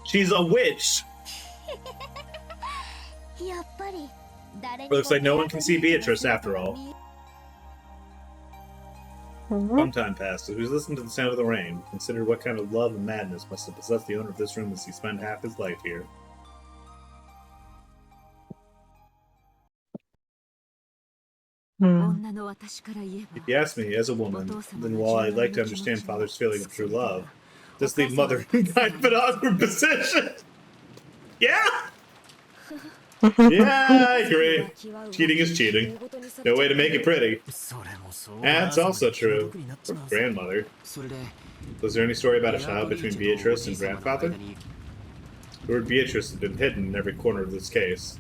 She's a witch. Looks like no one can see Beatrice after all. Some time passed as we listened to the sound of the rain, considered what kind of love and madness must have possessed the owner of this room as he spent half his life here. If you ask me, as a woman, then while I'd like to understand father's feeling of true love, this leave mother in kind of an awkward position. Yeah! Yeah, I agree. Cheating is cheating. No way to make it pretty. That's also true. For grandmother. Was there any story about a child between Beatrice and grandfather? The word Beatrice had been hidden in every corner of this case.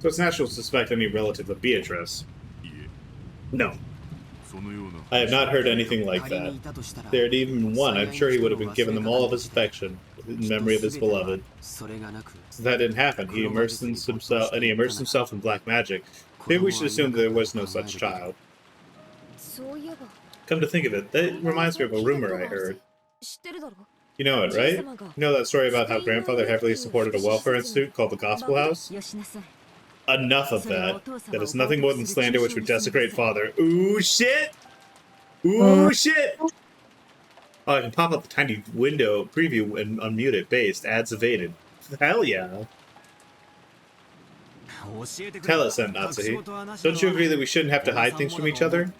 So it's natural to suspect any relative of Beatrice. No. I have not heard anything like that. If there had even been one, I'm sure he would have been given them all of his affection, in memory of his beloved. Since that didn't happen, he immersed himself in black magic. Maybe we should assume that there was no such child. Come to think of it, that reminds me of a rumor I heard. You know it, right? You know that story about how grandfather heavily supported a welfare institute called the Gospel House? Enough of that. That is nothing more than slander which would desecrate father. Ooh, shit! Ooh, shit! Oh, I can pop up the tiny window preview and unmute it. Based. Ads evaded. Hell yeah. Tell us then, Natsuhi. Don't you agree that we shouldn't have to hide things from each other?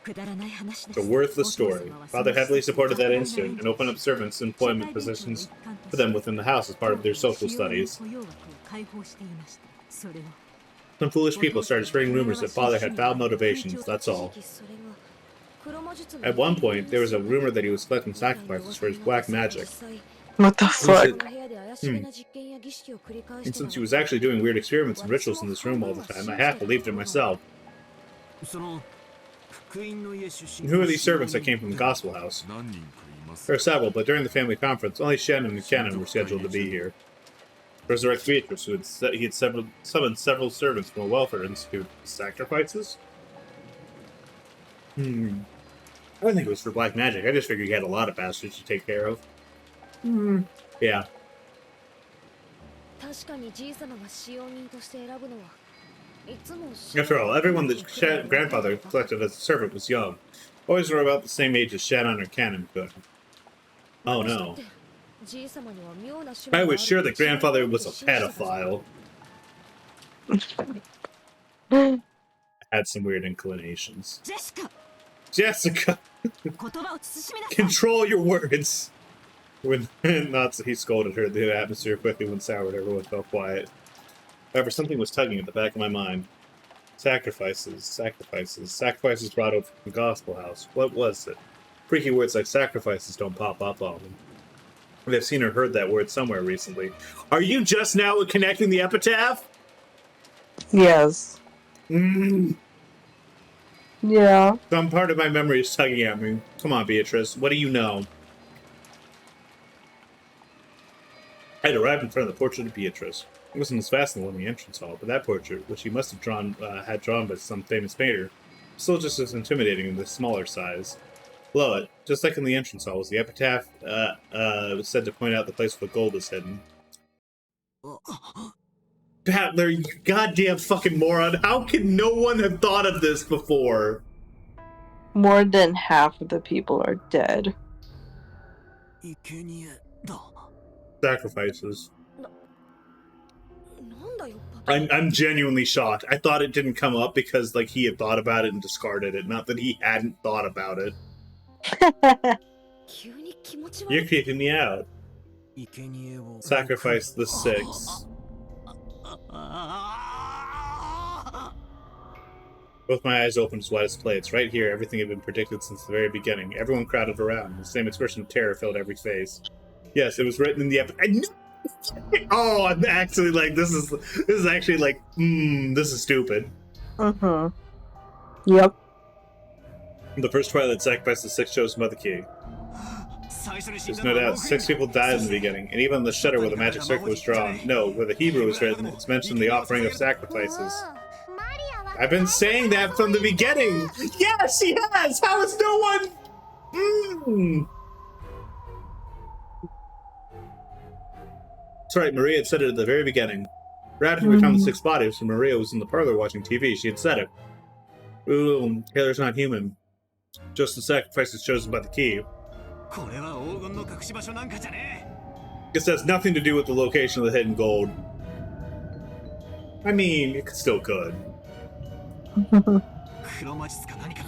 It's a worthless story. Father heavily supported that institute and opened up servants' employment positions for them within the house as part of their social studies. Some foolish people started spreading rumors that father had foul motivations, that's all. At one point, there was a rumor that he was collecting sacrifices for his black magic. What the fuck? And since he was actually doing weird experiments and rituals in this room all the time, I half believed it myself. And who are these servants that came from the Gospel House? There are several, but during the family conference, only Shannon and Cannon were scheduled to be here. Resurrect Beatrice, who he had summoned several servants from a welfare institute. Sacrifices? I don't think it was for black magic. I just figured he had a lot of bastards to take care of. Yeah. After all, everyone that grandfather collected as a servant was young. Always were about the same age as Shadon or Cannon could. Oh no. I was sure that grandfather was a pedophile. Had some weird inclinations. Jessica! Control your words! When he scolded her, the atmosphere quickly went sour and everyone fell quiet. However, something was tugging at the back of my mind. Sacrifices, sacrifices, sacrifices brought up from the gospel house. What was it? Freaky words like sacrifices don't pop up on them. I've seen or heard that word somewhere recently. Are you just now connecting the epitaph? Yes. Yeah. Some part of my memory is tugging at me. Come on, Beatrice. What do you know? I had arrived in front of the portrait of Beatrice. It wasn't as fascinating in the entrance hall, but that portrait, which he must have drawn by some famous painter, was still just as intimidating in the smaller size. Below it, just like in the entrance hall, was the epitaph was said to point out the place where the gold is hidden. Battler, you goddamn fucking moron! How can no one have thought of this before? More than half of the people are dead. Sacrifices. I'm genuinely shocked. I thought it didn't come up because like he had thought about it and discarded it, not that he hadn't thought about it. You're creeping me out. Sacrifice the 6. Both my eyes opened as wide as plates. Right here, everything had been predicted since the very beginning. Everyone crowded around. The same expression of terror filled every face. Yes, it was written in the Oh, I'm actually like, this is actually like, this is stupid. Yep. The first Twilight sacrificed the 6 chosen by the key. There's no doubt 6 people died in the beginning, and even on the shutter where the magic circle was drawn, no, where the Hebrew was written, it's mentioned the offering of sacrifices. I've been saying that from the beginning! Yes, he has! How is no one... That's right, Maria had said it at the very beginning. Right after we found the 6 bodies, when Maria was in the parlor watching TV, she had said it. Ooh, Taylor's not human. Just the sacrifices chosen by the key. This has nothing to do with the location of the hidden gold. I mean, it still could.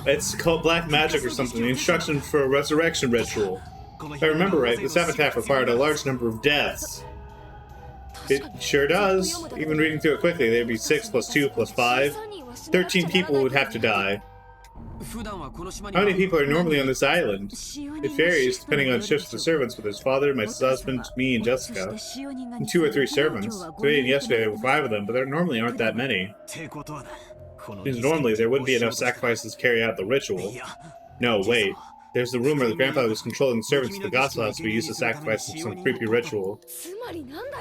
It's called black magic or something, the instruction for a resurrection ritual. If I remember right, this epitaph required a large number of deaths. It sure does. Even reading through it quickly, there'd be 6 plus 2 plus 5. 13 people would have to die. How many people are normally on this island? It varies depending on shifts of the servants, but there's father, my husband, me, and Jessica. And 2 or 3 servants. Today and yesterday there were 5 of them, but there normally aren't that many. Because normally there wouldn't be enough sacrifices to carry out the ritual. No, wait. There's the rumor that grandfather was controlling the servants of the gospel house to be used to sacrifice for some creepy ritual.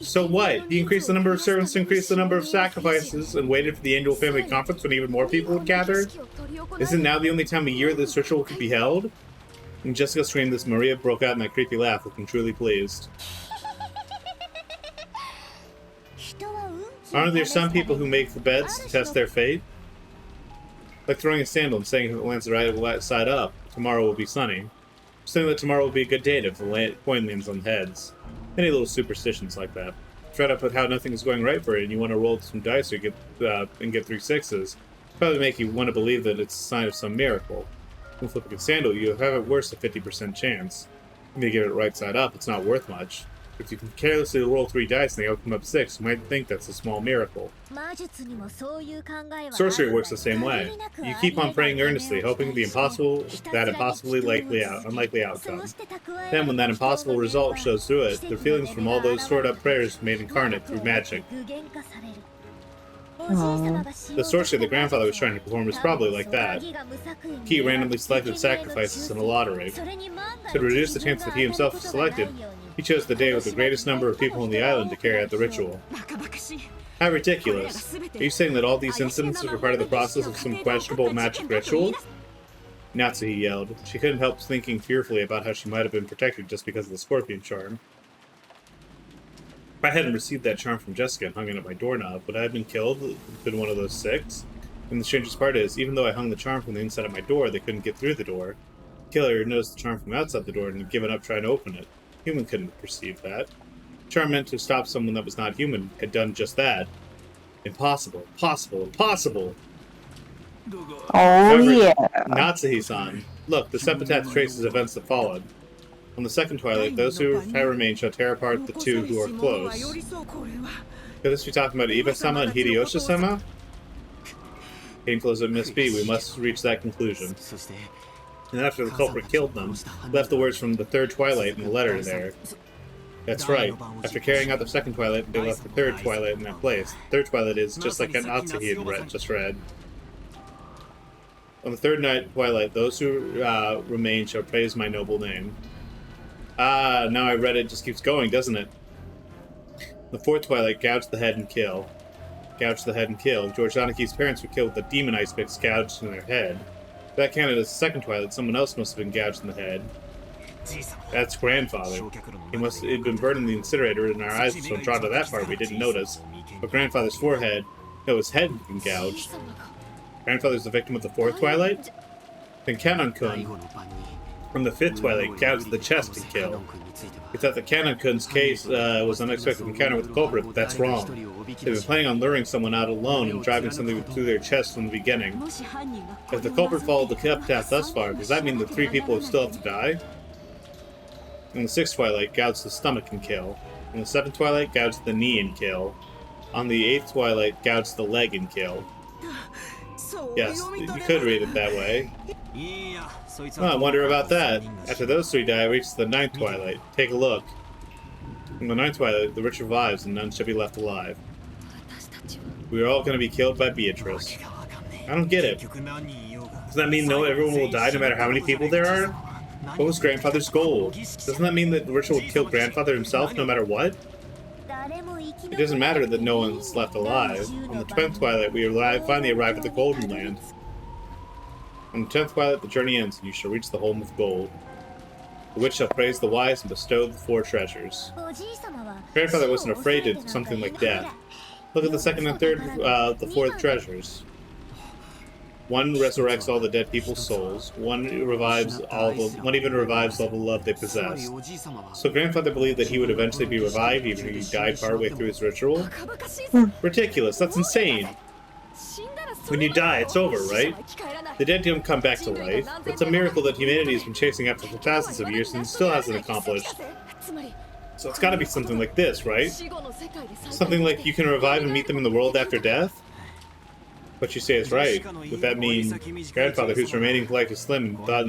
So what? He increased the number of servants to increase the number of sacrifices and waited for the annual family conference when even more people would gather? Isn't now the only time of year this ritual could be held? When Jessica screamed this, Maria broke out in that creepy laugh, looking truly pleased. Aren't there some people who make the beds to test their fate? Like throwing a sandal and saying if it lands the right side up, tomorrow will be sunny. Saying that tomorrow will be a good day if the coin lands on heads. Any little superstitions like that. Fed up with how nothing is going right for you and you want to roll some dice or get 3 6s. Probably make you want to believe that it's a sign of some miracle. When flipping a sandal, you have at worst a 50% chance. If you give it right side up, it's not worth much. If you can carelessly roll 3 dice and they all come up 6, you might think that's a small miracle. Sorcery works the same way. You keep on praying earnestly, hoping the unlikely outcome. Then, when that impossible result shows through it, the feelings from all those stored up prayers made incarnate through magic. The sorcery the grandfather was trying to perform was probably like that. He randomly selected sacrifices in a lottery. To reduce the chance that he himself was selected, He chose the day with the greatest number of people on the island to carry out the ritual. How ridiculous. Are you saying that all these incidents were part of the process of some questionable magic ritual? Natsuhi yelled. She couldn't help thinking fearfully about how she might have been protected just because of the scorpion charm. If I hadn't received that charm from Jessica and hung it at my doorknob, would I have been killed? Been one of those 6? And the strangest part is, even though I hung the charm from the inside of my door, they couldn't get through the door. The killer noticed the charm from outside the door and had given up trying to open it. Human couldn't perceive that. The charm meant to stop someone that was not human had done just that. Impossible. Possible. Impossible! Oh, However, yeah. Natsuhi-san. Look, the epitaph traces events that followed. On the second twilight, those who have remained shall tear apart the two who are close. Could this be talking about Iba-sama and Hideyoshi-sama? Painful as it must be, we must reach that conclusion. And after the culprit killed them, left the words from the third twilight in the letter there. That's right. After carrying out the second twilight, they left the third twilight in that place. The third twilight is just like an Natsuhi had just read. On the third night twilight, those who remain shall praise my noble name. Ah, now I read it, just keeps going, doesn't it? The fourth twilight, gouge the head and kill. Gouge the head and kill. George Anaki's parents were killed with the demon ice picks gouged in their head. If that counted as the second twilight, someone else must have been gouged in the head. That's grandfather. He'd been burned in the incinerator, and our eyes were so drawn to that part we didn't notice. But grandfather's forehead, no, his head had been gouged. Grandfather's the victim of the fourth twilight? Then Kanon-kun, from the fifth twilight, gouged the chest and kill. We thought that Kanon-kun's case was an unexpected encounter with the culprit, but that's wrong. They've been planning on luring someone out alone and driving something through their chest from the beginning. If the culprit followed the epitaph thus far, does that mean that 3 people still have to die? In the sixth twilight, gouged the stomach and kill. In the seventh twilight, gouged the knee and kill. On the eighth twilight, gouged the leg and kill. Yes, you could read it that way. Oh, I wonder about that. After those 3 die, it reaches the ninth twilight. Take a look. In the ninth twilight, the rich revives and none shall be left alive. We are all going to be killed by Beatrice. I don't get it. Does that mean everyone will die no matter how many people there are? What was grandfather's goal? Doesn't that mean that the ritual will kill grandfather himself no matter what? It doesn't matter that no one's left alive. On the 10th twilight, we finally arrive at the Golden Land. On the 10th twilight, the journey ends, and you shall reach the home of gold. The witch shall praise the wise and bestow the 4 treasures. Grandfather wasn't afraid of something like death. Look at the second and third, the 4th treasures. One resurrects all the dead people's souls. One even revives all the love they possess. So grandfather believed that he would eventually be revived even if he died partway through his ritual? Ridiculous, that's insane. When you die, it's over, right? The dead don't come back to life. It's a miracle that humanity has been chasing after for thousands of years and still hasn't accomplished. So it's gotta be something like this, right? Something like you can revive and meet them in the world after death? What you say is right. Would that mean grandfather, whose remaining life is slim and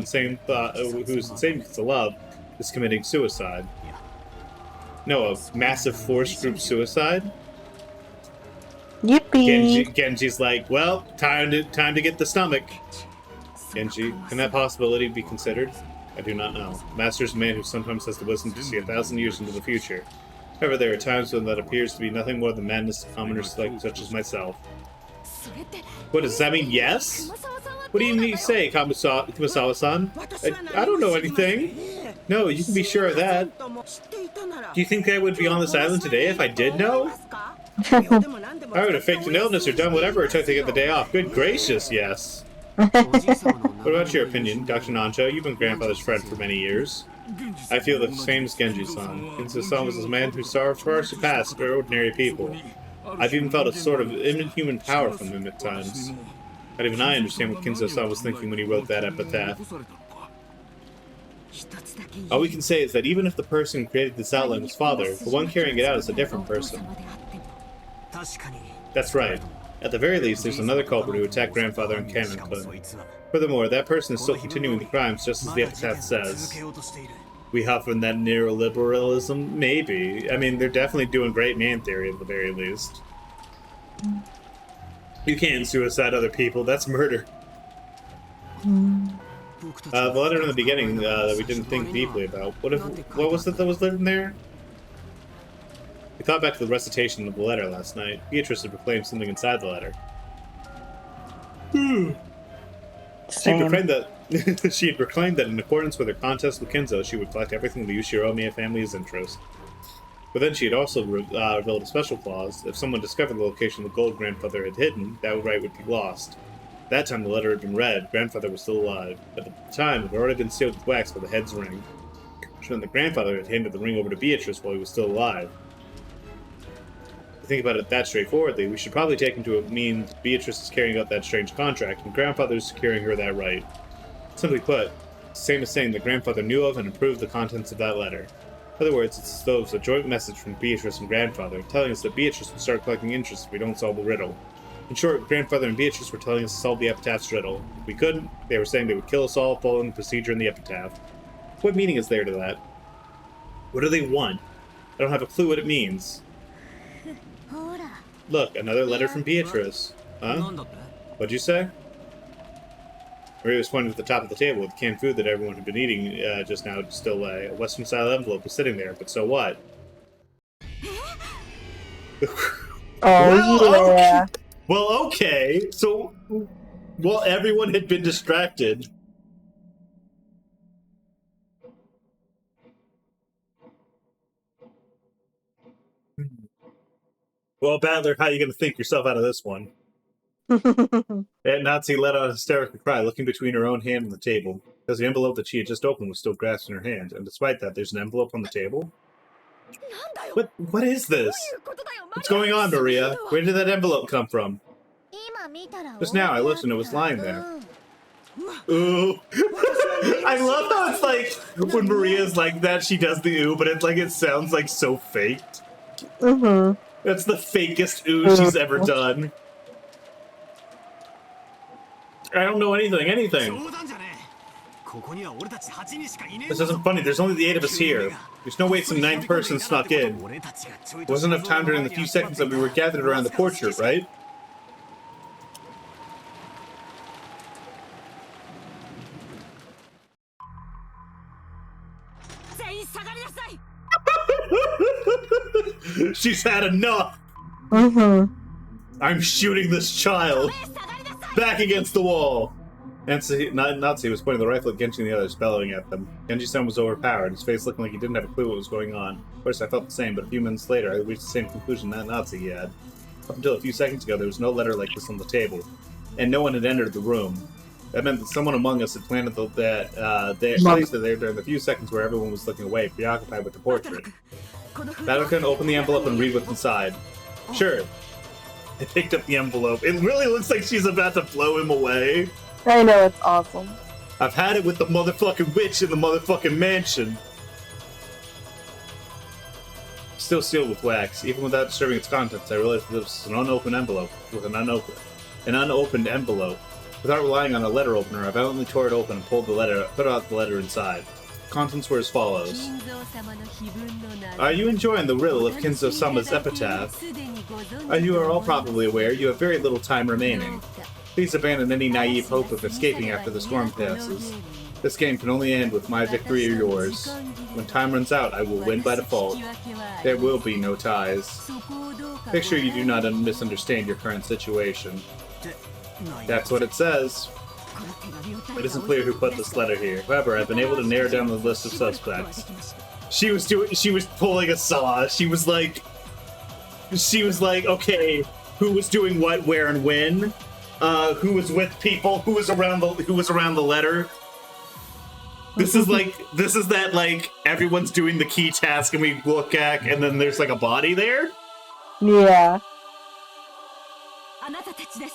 who's insane because of love, is committing suicide? No, a massive forced group suicide? Yippee! Genji's like, well, time to get the stomach. Genji, can that possibility be considered? I do not know. Master's a man who sometimes has the wisdom to see 1,000 years into the future. However, there are times when that appears to be nothing more than madness to commoners such as myself. What, does that mean yes? What do you need to say, Kumasawa-san? I don't know anything. No, you can be sure of that. Do you think I would be on this island today if I did know? I would have faked an illness or done whatever it took to get the day off. Good gracious, yes. What about your opinion, Dr. Nancho? You've been grandfather's friend for many years. I feel the same as Genji-san. Genji-san was a man who far surpassed ordinary people. I've even felt a sort of inhuman power from him at times. Not even I understand what Kinzo-san was thinking when he wrote that epitaph. All we can say is that even if the person who created this outline was father, the one carrying it out is a different person. That's right. At the very least, there's another culprit who attacked grandfather and Kanon-kun. Furthermore, that person is still continuing the crimes just as the epitaph says. We huff in that neoliberalism? Maybe. I mean, they're definitely doing great man theory at the very least. You can't suicide other people, that's murder. The letter in the beginning that we didn't think deeply about. What was it that was written there? We thought back to the recitation of the letter last night. Beatrice had proclaimed something inside the letter. She had proclaimed that in accordance with her contest with Kenzo, she would collect everything in the Ushiromiya family's interest. But then she had also revealed a special clause. If someone discovered the location the gold grandfather had hidden, that right would be lost. At that time the letter had been read. Grandfather was still alive. At the time, it had already been sealed with wax by the head's ring. Showing the grandfather had handed the ring over to Beatrice while he was still alive. To think about it that straightforwardly, we should probably take into it mean Beatrice is carrying out that strange contract, and grandfather is securing her that right. Simply put, it's the same as saying that grandfather knew of and approved the contents of that letter. In other words, it's as though it was a joint message from Beatrice and grandfather, telling us that Beatrice would start collecting interest if we don't solve the riddle. In short, grandfather and Beatrice were telling us to solve the epitaph's riddle. If we couldn't, they were saying they would kill us all following the procedure in the epitaph. What meaning is there to that? What do they want? I don't have a clue what it means. Look, another letter from Beatrice. Huh? What'd you say? Maria was pointing at the top of the table with the canned food that everyone had been eating just now still lay. A Western-style envelope was sitting there, but so what? Yeah. Well, okay. So, while everyone had been distracted... Well, Battler, how are you going to think yourself out of this one? Aunt Nazi let out a hysterical cry, looking between her own hand and the table, because the envelope that she had just opened was still grasped in her hand, and despite that, there's an envelope on the table? What is this? What's going on, Maria? Where did that envelope come from? Just now, I looked and it was lying there. Ooh. I love how it's like, when Maria's like that, she does the ooh, but it's like, it sounds like so faked. Mm-hmm. That's the fakest ooh she's ever done. I don't know anything. This isn't funny, there's only the 8 of us here. There's no way some 9th person snuck in. There wasn't enough time during the few seconds that we were gathered around the portrait, right? She's had enough! Mm-hmm. I'm shooting this child! Back against the wall! Nazi was pointing the rifle at Genji and the others, bellowing at them. Genji-san was overpowered, his face looking like he didn't have a clue what was going on. Of course, I felt the same, but a few minutes later, I reached the same conclusion that Nazi had. Up until a few seconds ago, there was no letter like this on the table, and no one had entered the room. That meant that someone among us had planted they placed it there during the few seconds where everyone was looking away, preoccupied with the portrait. Battlekin opened the envelope and read what's inside. Sure. I picked up the envelope. It really looks like she's about to blow him away. I know, it's awesome. I've had it with the motherfucking witch in the motherfucking mansion. Still sealed with wax. Even without disturbing its contents, I realized that this was an unopened envelope with an unopened envelope. Without relying on a letter opener, I violently tore it open and put out the letter inside. The contents were as follows. Are you enjoying the riddle of Kinzo-sama's epitaph? As you are all probably aware, you have very little time remaining. Please abandon any naive hope of escaping after the storm passes. This game can only end with my victory or yours. When time runs out, I will win by default. There will be no ties. Make sure you do not misunderstand your current situation. That's what it says. It isn't clear who put this letter here. However, I've been able to narrow down the list of suspects. She was pulling a saw. She was like, okay, who was doing what, where, and when? Who was with people? Who was around the letter? This is that like everyone's doing the key task and we look back and then there's like a body there? Yeah.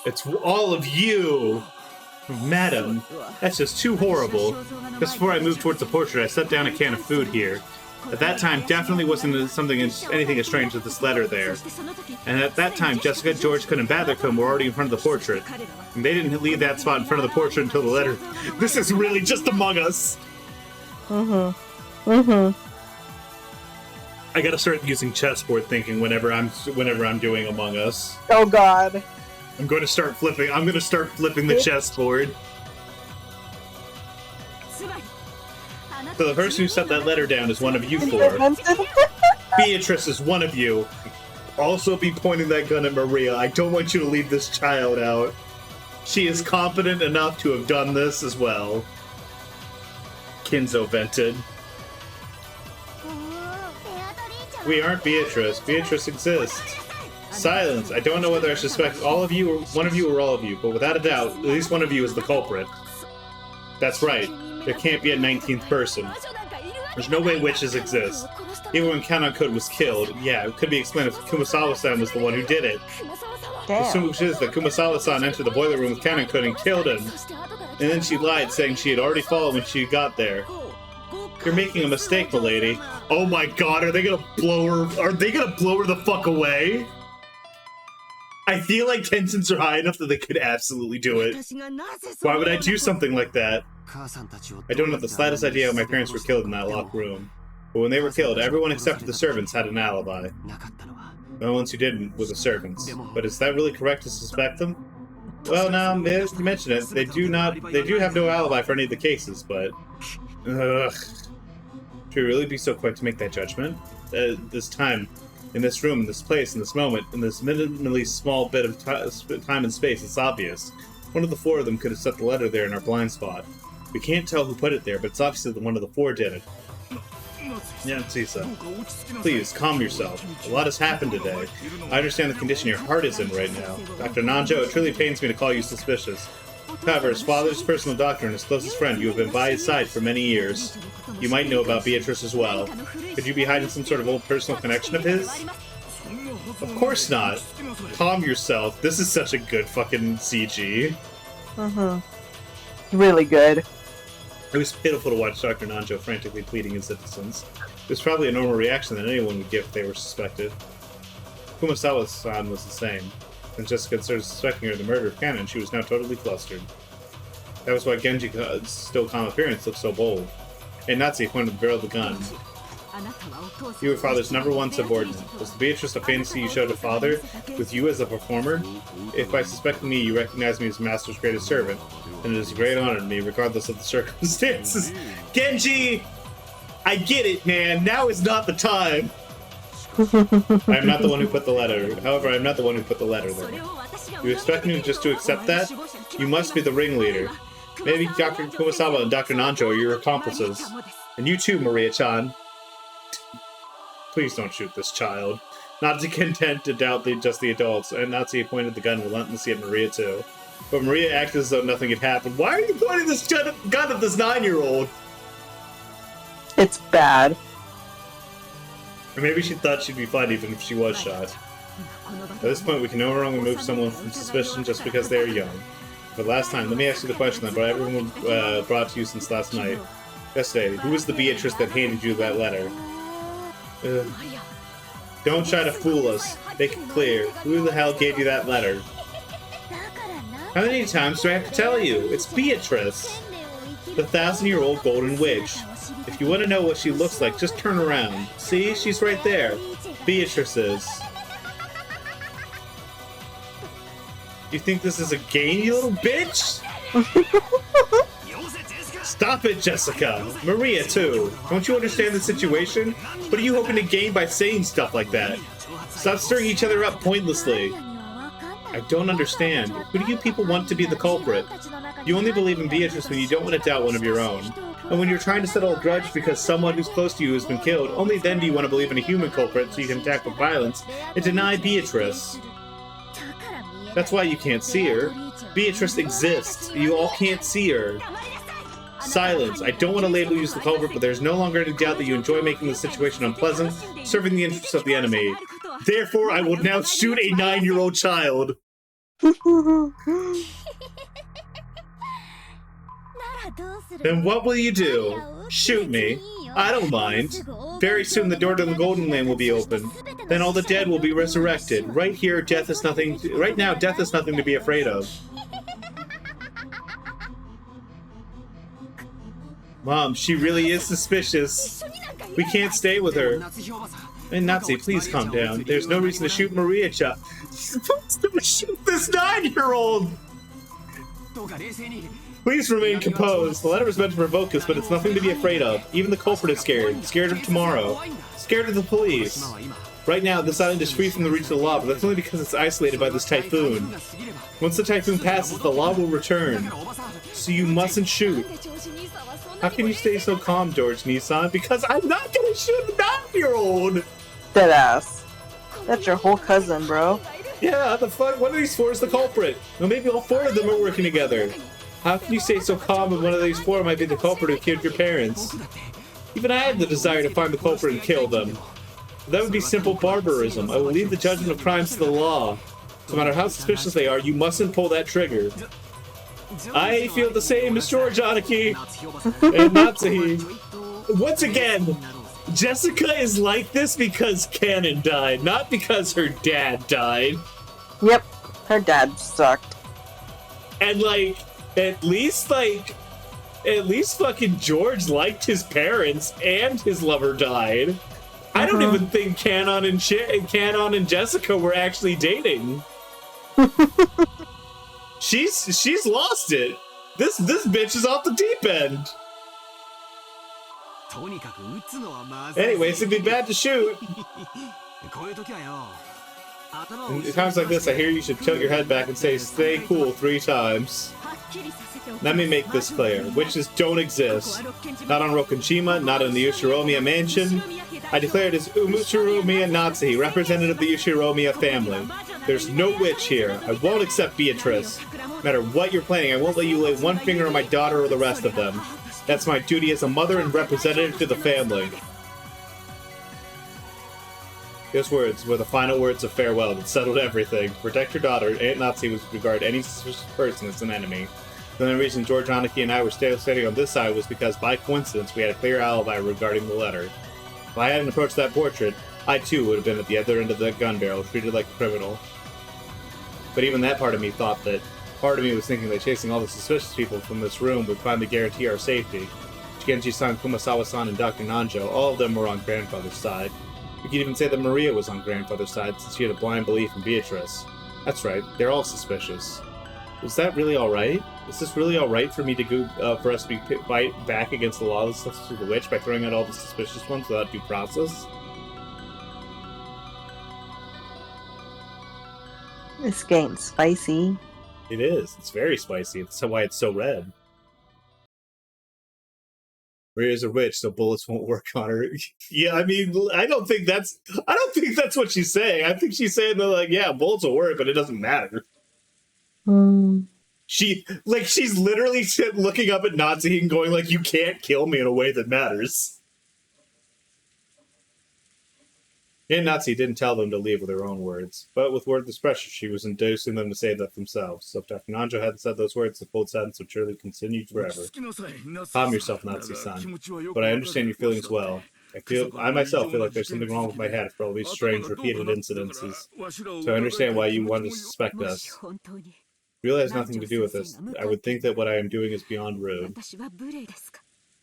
It's all of you! Madam, that's just too horrible. Just before I moved towards the portrait, I set down a can of food here. At that time, definitely wasn't anything as strange as this letter there. And at that time, Jessica, George-kun, and Battler-kun were already in front of the portrait. And they didn't leave that spot in front of the portrait until the letter. This is really just Among Us! I gotta start using chessboard thinking whenever I'm doing Among Us. Oh god. I'm gonna start flipping the chessboard. So the person who set that letter down is one of you four. Beatrice is one of you. Also be pointing that gun at Maria. I don't want you to leave this child out. She is competent enough to have done this as well. Kinzo vented. We aren't Beatrice. Beatrice exists. Silence. I don't know whether I suspect all of you, or one of you, or all of you, but without a doubt, at least one of you is the culprit. That's right. There can't be a 19th person. There's no way witches exist. Even when Kanako was killed, yeah, it could be explained if Kumasawa-san was the one who did it. Damn. The assumption is that Kumasawa-san entered the boiler room with Kanako and killed him. And then she lied, saying she had already fallen when she got there. You're making a mistake, milady. Oh my god, are they gonna blow her? Are they gonna blow her the fuck away? I feel like tensions are high enough that they could absolutely do it. Why would I do something like that? I don't have the slightest idea how my parents were killed in that locked room. But when they were killed, everyone except for the servants had an alibi. The only ones who didn't were the servants. But is that really correct to suspect them? Well, now, as you mention it, they do have no alibi for any of the cases, but... Ugh. Should we really be so quick to make that judgment? This time, in this room, in this place, in this moment, in this minimally small bit of time and space, it's obvious. One of the four of them could have set the letter there in our blind spot. We can't tell who put it there, but it's obvious that one of the four did it. Yeah, Tsisa. Please, calm yourself. A lot has happened today. I understand the condition your heart is in right now. Dr. Nanjo, it truly pains me to call you suspicious. However, as father's personal doctor and his closest friend, you have been by his side for many years. You might know about Beatrice as well. Could you be hiding some sort of old personal connection of his? Of course not. Calm yourself. This is such a good fucking CG. Really good. It was pitiful to watch Dr. Nanjo frantically pleading his innocence. It was probably a normal reaction that anyone would give if they were suspected. Kumasawa-san was the same. When Jessica started suspecting her of the murder of Kanon, she was now totally flustered. That was why Genji's still calm appearance looked so bold. And Natsu pointed the barrel of the gun. You were father's #1 subordinate. Was Beatrice a fantasy you showed to father, with you as a performer? If by suspecting me you recognize me as master's greatest servant, then it is a great honor to me, regardless of the circumstances. Genji! I get it, man. Now is not the time. I am not the one who put the letter. However, I am not the one who put the letter there. You expect me just to accept that? You must be the ringleader. Maybe Dr. Kumasawa and Dr. Nanjo are your accomplices. And you too, Maria-chan. Please don't shoot this child. Not to content to doubt just the adults, and Natsu pointed the gun relentlessly at Maria too. But Maria acted as though nothing had happened. Why are you pointing this gun at this 9-year-old? It's bad. Or maybe she thought she'd be fine even if she was shot. At this point, we can no longer remove someone from suspicion just because they are young. But last time, let me ask you the question that everyone brought to you since last night. Yesterday, who was the Beatrice that handed you that letter? Don't try to fool us. Make it clear. Who the hell gave you that letter? How many times do I have to tell you? It's Beatrice! The 1,000-year-old golden witch. If you want to know what she looks like, just turn around. See? She's right there. Beatrice is. You think this is a game, you little bitch? Stop it, Jessica. Maria, too. Don't you understand the situation? What are you hoping to gain by saying stuff like that? Stop stirring each other up pointlessly. I don't understand. Who do you people want to be the culprit? You only believe in Beatrice when you don't want to doubt one of your own. And when you're trying to settle a grudge because someone who's close to you has been killed, only then do you want to believe in a human culprit so you can attack with violence and deny Beatrice. That's why you can't see her. Beatrice exists. You all can't see her. Silence. I don't want to label you as the culprit, but there's no longer any doubt that you enjoy making the situation unpleasant, serving the interests of the enemy. Therefore, I will now shoot a 9-year-old child. Then what will you do? Shoot me. I don't mind. Very soon the door to the Golden Land will be open. Then all the dead will be resurrected. Right here, death is nothing. Right now, death is nothing to be afraid of. Mom, she really is suspicious. We can't stay with her. And Natsu, please calm down. There's no reason to shoot Maria-chan. You're supposed to shoot this 9-year-old! Please remain composed. The letter was meant to provoke us, but it's nothing to be afraid of. Even the culprit is scared. Scared of tomorrow. Scared of the police. Right now, this island is free from the reach of the law, but that's only because it's isolated by this typhoon. Once the typhoon passes, the law will return. So you mustn't shoot. How can you stay so calm, George Nissan? Because I'm not gonna shoot a 9-year-old! Deadass. That's your whole cousin, bro. Yeah, the fuck? One of these four is the culprit. Well, maybe all four of them are working together. How can you stay so calm when one of these four might be the culprit who killed your parents? Even I had the desire to find the culprit and kill them. That would be simple barbarism. I will leave the judgment of crimes to the law. No matter how suspicious they are, you mustn't pull that trigger. I feel the same as George Aniki and Natsuhi. Once again, Jessica is like this because Canon died, not because her dad died. Yep, her dad sucked. And at least fucking George liked his parents and his lover died. I don't even think Canon and Jessica were actually dating. She's lost it. This bitch is off the deep end. Anyways, it'd be bad to shoot. In times like this, I hear you should tilt your head back and say, "Stay cool" 3 times. Let me make this clear. Witches don't exist. Not on Rokonshima, not in the Ushiromiya mansion. I declare it is Umushiromiya Natsuhi, representative of the Ushiromiya family. There's no witch here. I won't accept Beatrice. No matter what you're planning, I won't let you lay one finger on my daughter or the rest of them. That's my duty as a mother and representative to the family. Those words were the final words of farewell that settled everything. Protect your daughter. Aunt Natsuhi was to regard any suspicious person as an enemy. The only reason George Aniki and I were still standing on this side was because, by coincidence, we had a clear alibi regarding the letter. If I hadn't approached that portrait, I too would have been at the other end of the gun barrel, treated like a criminal. But even that part of me thought that part of me was thinking that chasing all the suspicious people from this room would finally guarantee our safety. Shigenji-san, Kumasawa-san, and Dr. Nanjo, all of them were on grandfather's side. We could even say that Maria was on grandfather's side since she had a blind belief in Beatrice. That's right, they're all suspicious. Is that really alright? Is this really alright for me to go, for us to fight back against the lawlessness of the witch by throwing out all the suspicious ones without due process? This game's spicy. It is. It's very spicy. That's why it's so red. Maria's a witch, so bullets won't work on her. Yeah, I mean, I don't think that's what she's saying. I think she's saying that, like, yeah, bullets will work, but it doesn't matter. She's literally looking up at Natsuhi and going, like, you can't kill me in a way that matters. And Natsuhi didn't tell them to leave with her own words, but with wordless pressure, she was inducing them to say that themselves. So if Dr. Nanjo hadn't said those words, the cold sadness would surely continue forever. Calm yourself, Natsuhi-san. But I understand your feelings well. I myself feel like there's something wrong with my head for all these strange, repeated incidences. So I understand why you wanted to suspect us. Really has nothing to do with this. I would think that what I am doing is beyond rude.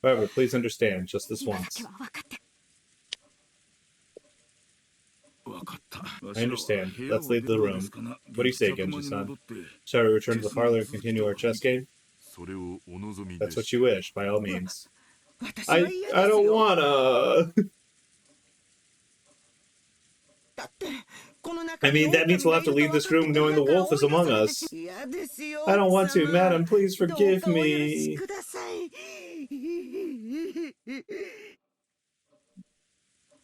However, please understand, just this once. I understand. Let's leave the room. What do you say, Genji-san? Shall we return to the parlor and continue our chess game? That's what you wish, by all means. I don't wanna. I mean, that means we'll have to leave this room knowing the wolf is among us. I don't want to, madam. Please forgive me.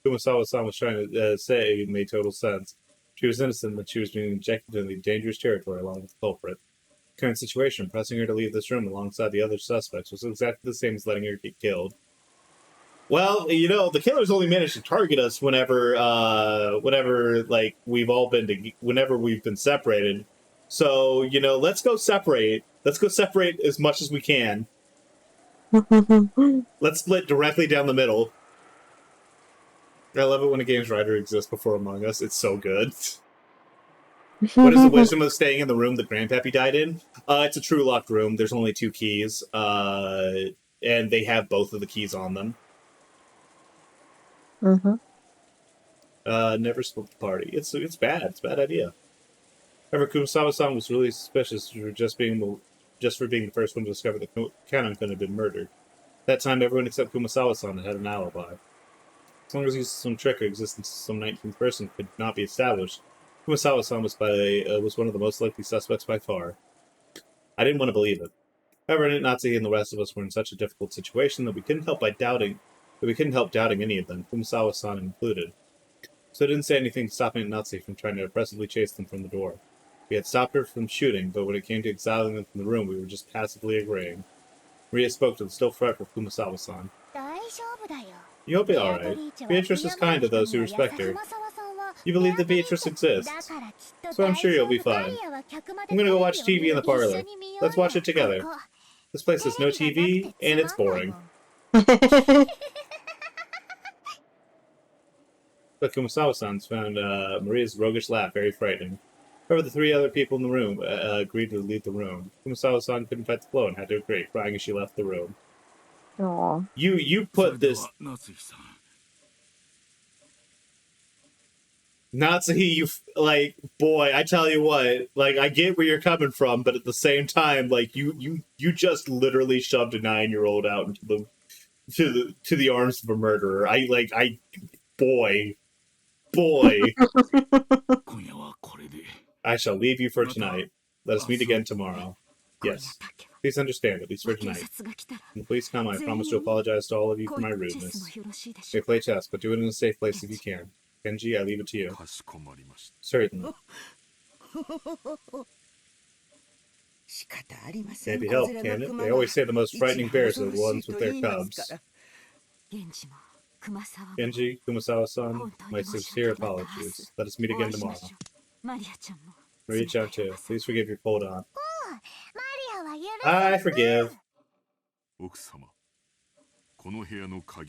Kumasawa-san was trying to say made total sense. She was innocent, but she was being injected into dangerous territory along with the culprit. The current situation, pressing her to leave this room alongside the other suspects, was exactly the same as letting her get killed. Well, you know, the killers only managed to target us whenever like, we've been separated. So, you know, let's go separate. Let's go separate as much as we can. Let's split directly down the middle. I love it when a game's writer exists before Among Us. It's so good. What is the wisdom of staying in the room that Grandpappy died in? It's a true locked room. There's only 2 keys. And they have both of the keys on them. Never split the party. It's bad. It's a bad idea. However, Kumasawa-san was really suspicious for just being just for being the first one to discover that Kanon-kun had been murdered. At that time, everyone except Kumasawa-san had an alibi. As long as some trick or existence of some 19th person could not be established, Kumasawa-san was one of the most likely suspects by far. I didn't want to believe it. However, Natsuki and the rest of us were in such a difficult situation that we couldn't help doubting any of them, Kumasawa-san included. So I didn't say anything to stop Natsuki from trying to oppressively chase them from the door. We had stopped her from shooting, but when it came to exiling them from the room, we were just passively agreeing. Maria spoke to the still fretful Kumasawa-san. You'll be alright. Beatrice is kind to those who respect her. You believe that Beatrice exists, so I'm sure you'll be fine. I'm gonna go watch TV in the parlor. Let's watch it together. This place has no TV, and it's boring. But Kumasawa-san found Maria's roguish laugh very frightening. However, the three other people in the room agreed to leave the room. Kumasawa-san couldn't fight the flow and had to agree, crying as she left the room. Aww. You put this... Natsuki, like, boy, I tell you what, like, I get where you're coming from, but at the same time, like, you just literally shoved a 9-year-old out into the arms of a murderer. Boy. I shall leave you for tonight. Let us meet again tomorrow. Yes. Please understand, at least for tonight. When the police come, I promise to apologize to all of you for my rudeness. May play chess, but do it in a safe place if you can. Kenji, I leave it to you. Certainly. Can't be helped, can it? They always say the most frightening bears are the ones with their cubs. Genji, Kumasawa-san, my sincere apologies. Let us meet again tomorrow. Maria-chan too. Please forgive your cold aunt. I forgive.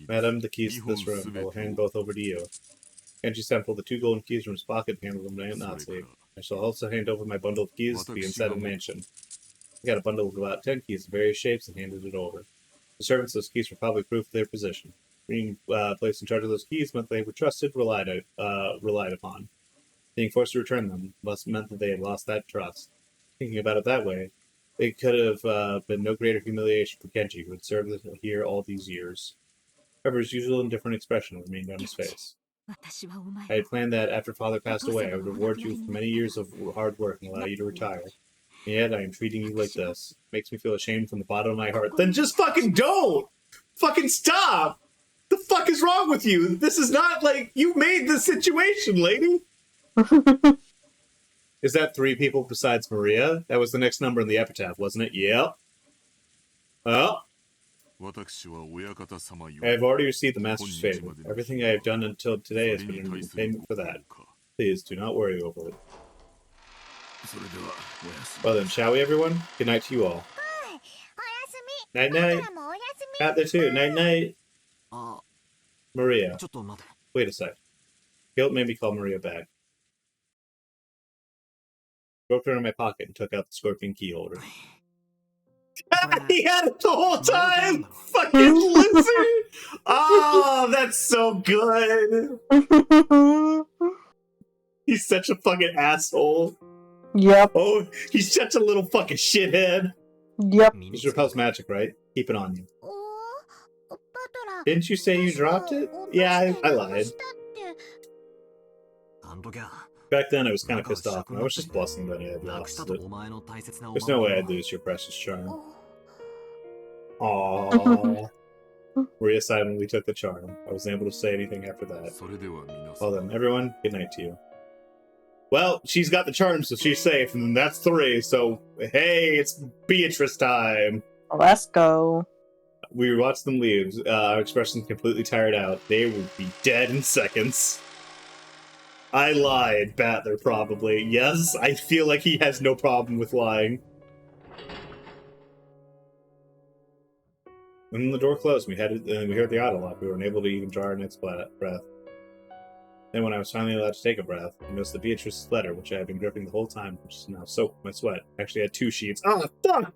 Madam, the keys to this room. I will hand both over to you. Genji-san pulled the 2 golden keys from his pocket and handed them to Natsuki. I shall also hand over my bundle of keys to the inside of the mansion. I got a bundle of about 10 keys in various shapes and handed it over. The servants, those keys were probably proof of their position. Being placed in charge of those keys meant they were trusted, relied upon. Being forced to return them meant that they had lost that trust. Thinking about it that way, it could have been no greater humiliation for Genji, who had served here all these years. However, his usual indifferent expression remained on his face. I had planned that after Father passed away, I would reward you for many years of hard work and allow you to retire. And yet, I am treating you like this. It makes me feel ashamed from the bottom of my heart. Then just fucking don't! Fucking stop! The fuck is wrong with you? This is not like you made this situation, lady. Is that 3 people besides Maria? That was the next number in the epitaph, wasn't it? Yep. Oh. I have already received the Master's favor. Everything I have done until today has been in payment for that. Please, do not worry over it. Well then, shall we, everyone? Good night to you all. Night-night. Out there too. Night-night. Maria. Wait a sec. Guilt made me call Maria back. Broke her in my pocket and took out the scorpion key holder. He had it the whole time! Fucking lizard! Oh, that's so good! He's such a fucking asshole. Yep. Oh, he's such a little fucking shithead. Yep. This repels magic, right? Keep it on you. Didn't you say you dropped it? Yeah, I lied. Back then, I was kind of pissed off, and I was just bluffing that I had lost it. There's no way I'd lose your precious charm. Aww. Maria silently took the charm. I wasn't able to say anything after that. Well then, everyone, good night to you. Well, she's got the charm, so she's safe, and that's 3, so hey, it's Beatrice time! Let's go. We watched them leave. Our expressions completely tired out. They would be dead in seconds. I lied, Battler, probably. Yes, I feel like he has no problem with lying. When the door closed, we heard the auto lock. We were unable to even draw our next breath. Then when I was finally allowed to take a breath, I noticed that Beatrice's letter, which I had been gripping the whole time, which is now soaked with my sweat, actually had 2 sheets. Ah, fuck!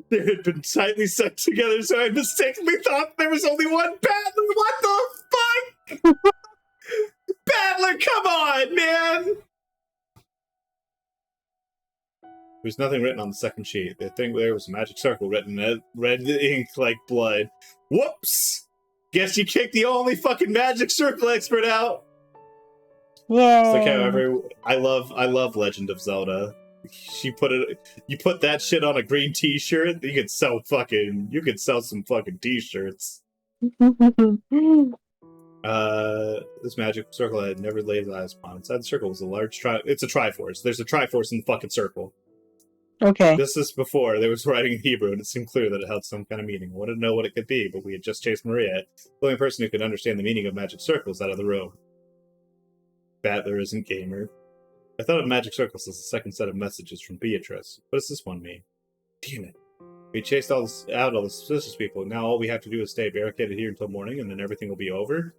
They had been tightly stuck together, so I mistakenly thought there was only one Battler. What the fuck? Battler, come on, man! There's nothing written on the second sheet. The thing there was a magic circle written in red ink like blood. Whoops! Guess you kicked the only fucking magic circle expert out! Yay! It's like how I love Legend of Zelda. You put that shit on a green t-shirt, you could sell some fucking t-shirts. This magic circle I had never laid eyes upon. Inside the circle was a large it's a triforce. There's a triforce in the fucking circle. Okay. This is before there was writing in Hebrew, and it seemed clear that it held some kind of meaning. I wanted to know what it could be, but we had just chased Maria. The only person who could understand the meaning of magic circles out of the room. Battler isn't gamer. I thought of magic circles as the second set of messages from Beatrice. What does this one mean? Damn it. We chased out all the suspicious people. Now all we have to do is stay barricaded here until morning, and then everything will be over.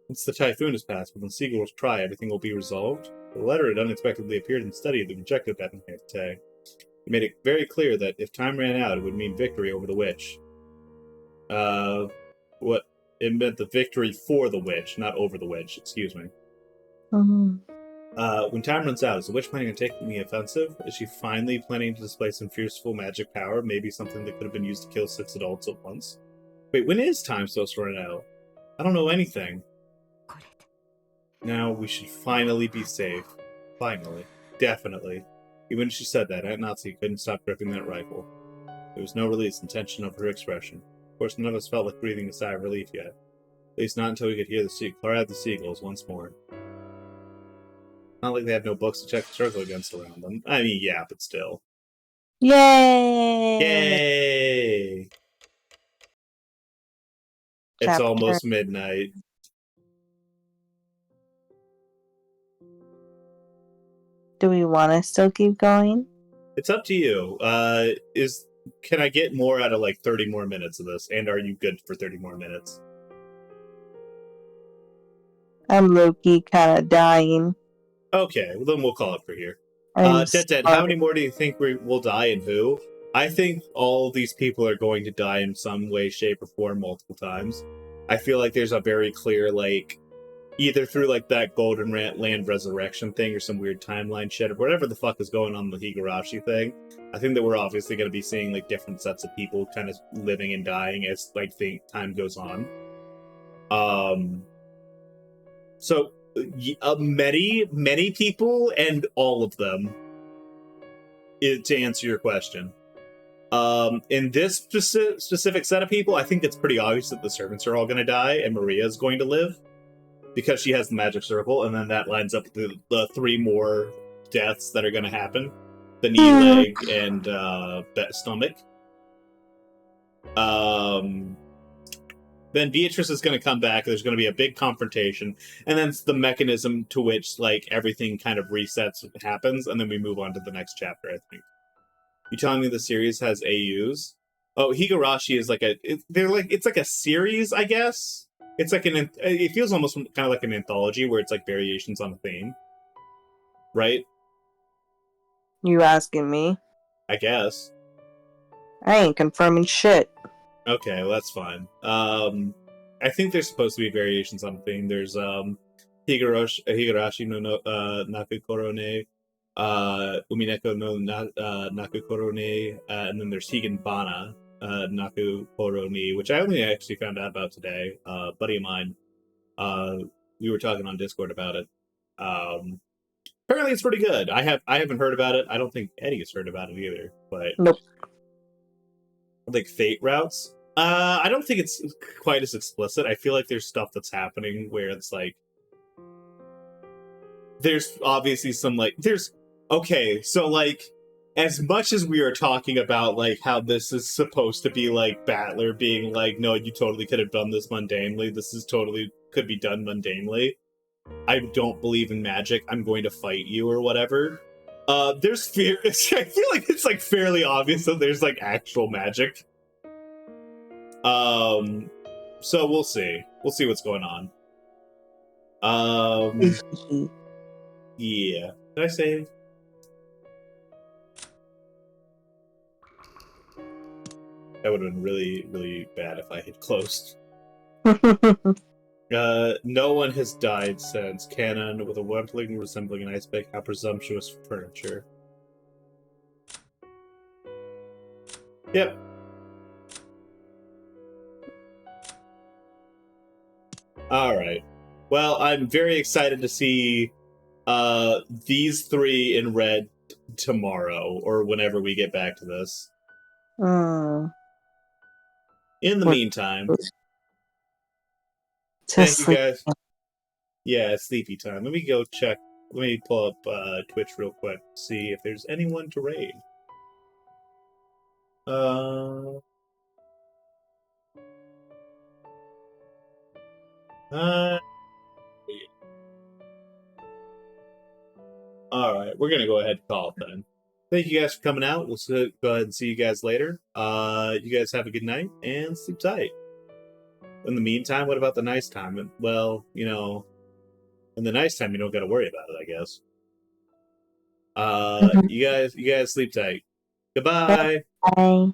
Once the typhoon has passed, when the seagulls cry, everything will be resolved. The letter had unexpectedly appeared in the study of the rejected Bethany. It made it very clear that if time ran out, it would mean victory over the witch. What? It meant the victory for the witch, not over the witch. Excuse me. When time runs out, is the witch planning on taking the offensive? Is she finally planning to display some fearful magic power? Maybe something that could have been used to kill 6 adults at once? Wait, when is time supposed to run out? I don't know anything. Now we should finally be safe. Finally. Definitely. Even when she said that, Aunt Nazi couldn't stop gripping that rifle. There was no release in tension of her expression. Of course, none of us felt like breathing a sigh of relief yet. At least not until we could hear the cry of the seagulls once more. Not like they have no books to check the circle against around them. I mean, yeah, but still. Yay! Yay! It's almost midnight. Do we want to still keep going? It's up to you. Can I get more out of like 30 more minutes of this? And are you good for 30 more minutes? I'm low-key kind of dying. Okay, well then we'll call it for here. I'm Dead, how many more do you think will die and who? I think all these people are going to die in some way, shape, or form multiple times. I feel like there's a very clear, like, either through like that Golden Land resurrection thing or some weird timeline shit or whatever the fuck is going on in the Higurashi thing. I think that we're obviously going to be seeing like different sets of people kind of living and dying as like time goes on. So many people and all of them, to answer your question. In this specific set of people, I think it's pretty obvious that the servants are all going to die and Maria is going to live because she has the magic circle, and then that lines up with the 3 more deaths that are going to happen. The knee, leg, and stomach. Then Beatrice is going to come back. There's going to be a big confrontation, and then it's the mechanism to which like everything kind of resets happens, and then we move on to the next chapter. I think. You telling me the series has AUs? Oh, Higurashi is like it's like a series, I guess. It's like it feels almost kind of like an anthology where it's like variations on a theme, right? You asking me? I guess. I ain't confirming shit. Okay, well, that's fine. I think there's supposed to be variations on a theme. There's Higurashi no Nakukoro ne, Umineko no Nakukoro ne, and then there's Higanbana Nakukoro ni, which I only actually found out about today. A buddy of mine, we were talking on Discord about it. Apparently it's pretty good. I haven't heard about it. I don't think Eddie has heard about it either. But nope. Like fate routes. I don't think it's quite as explicit. I feel like there's stuff that's happening where it's like there's obviously some like so like as much as we are talking about like how this is supposed to be like Battler being like, no, you totally could have done this mundanely. This is totally could be done mundanely. I don't believe in magic. I'm going to fight you or whatever. There's fear. I feel like it's like fairly obvious that there's like actual magic. So we'll see. We'll see what's going on. Yeah. Did I save? That would have been really, really bad if I had closed. No one has died since. Cannon with a weapon resembling an ice pick. How presumptuous furniture. Yep. All right. Well, I'm very excited to see these three in red tomorrow or whenever we get back to this. In the meantime, thank you guys. Yeah, it's sleepy time. Let me go check. Let me pull up Twitch real quick, see if there's anyone to raid. All right, we're gonna go ahead and call it then. Thank you guys for coming out. We'll go ahead and see you guys later. You guys have a good night and sleep tight. In the meantime, what about the nice time? Well, you know, in the nice time, you don't got to worry about it, I guess. You guys sleep tight. Goodbye. Bye.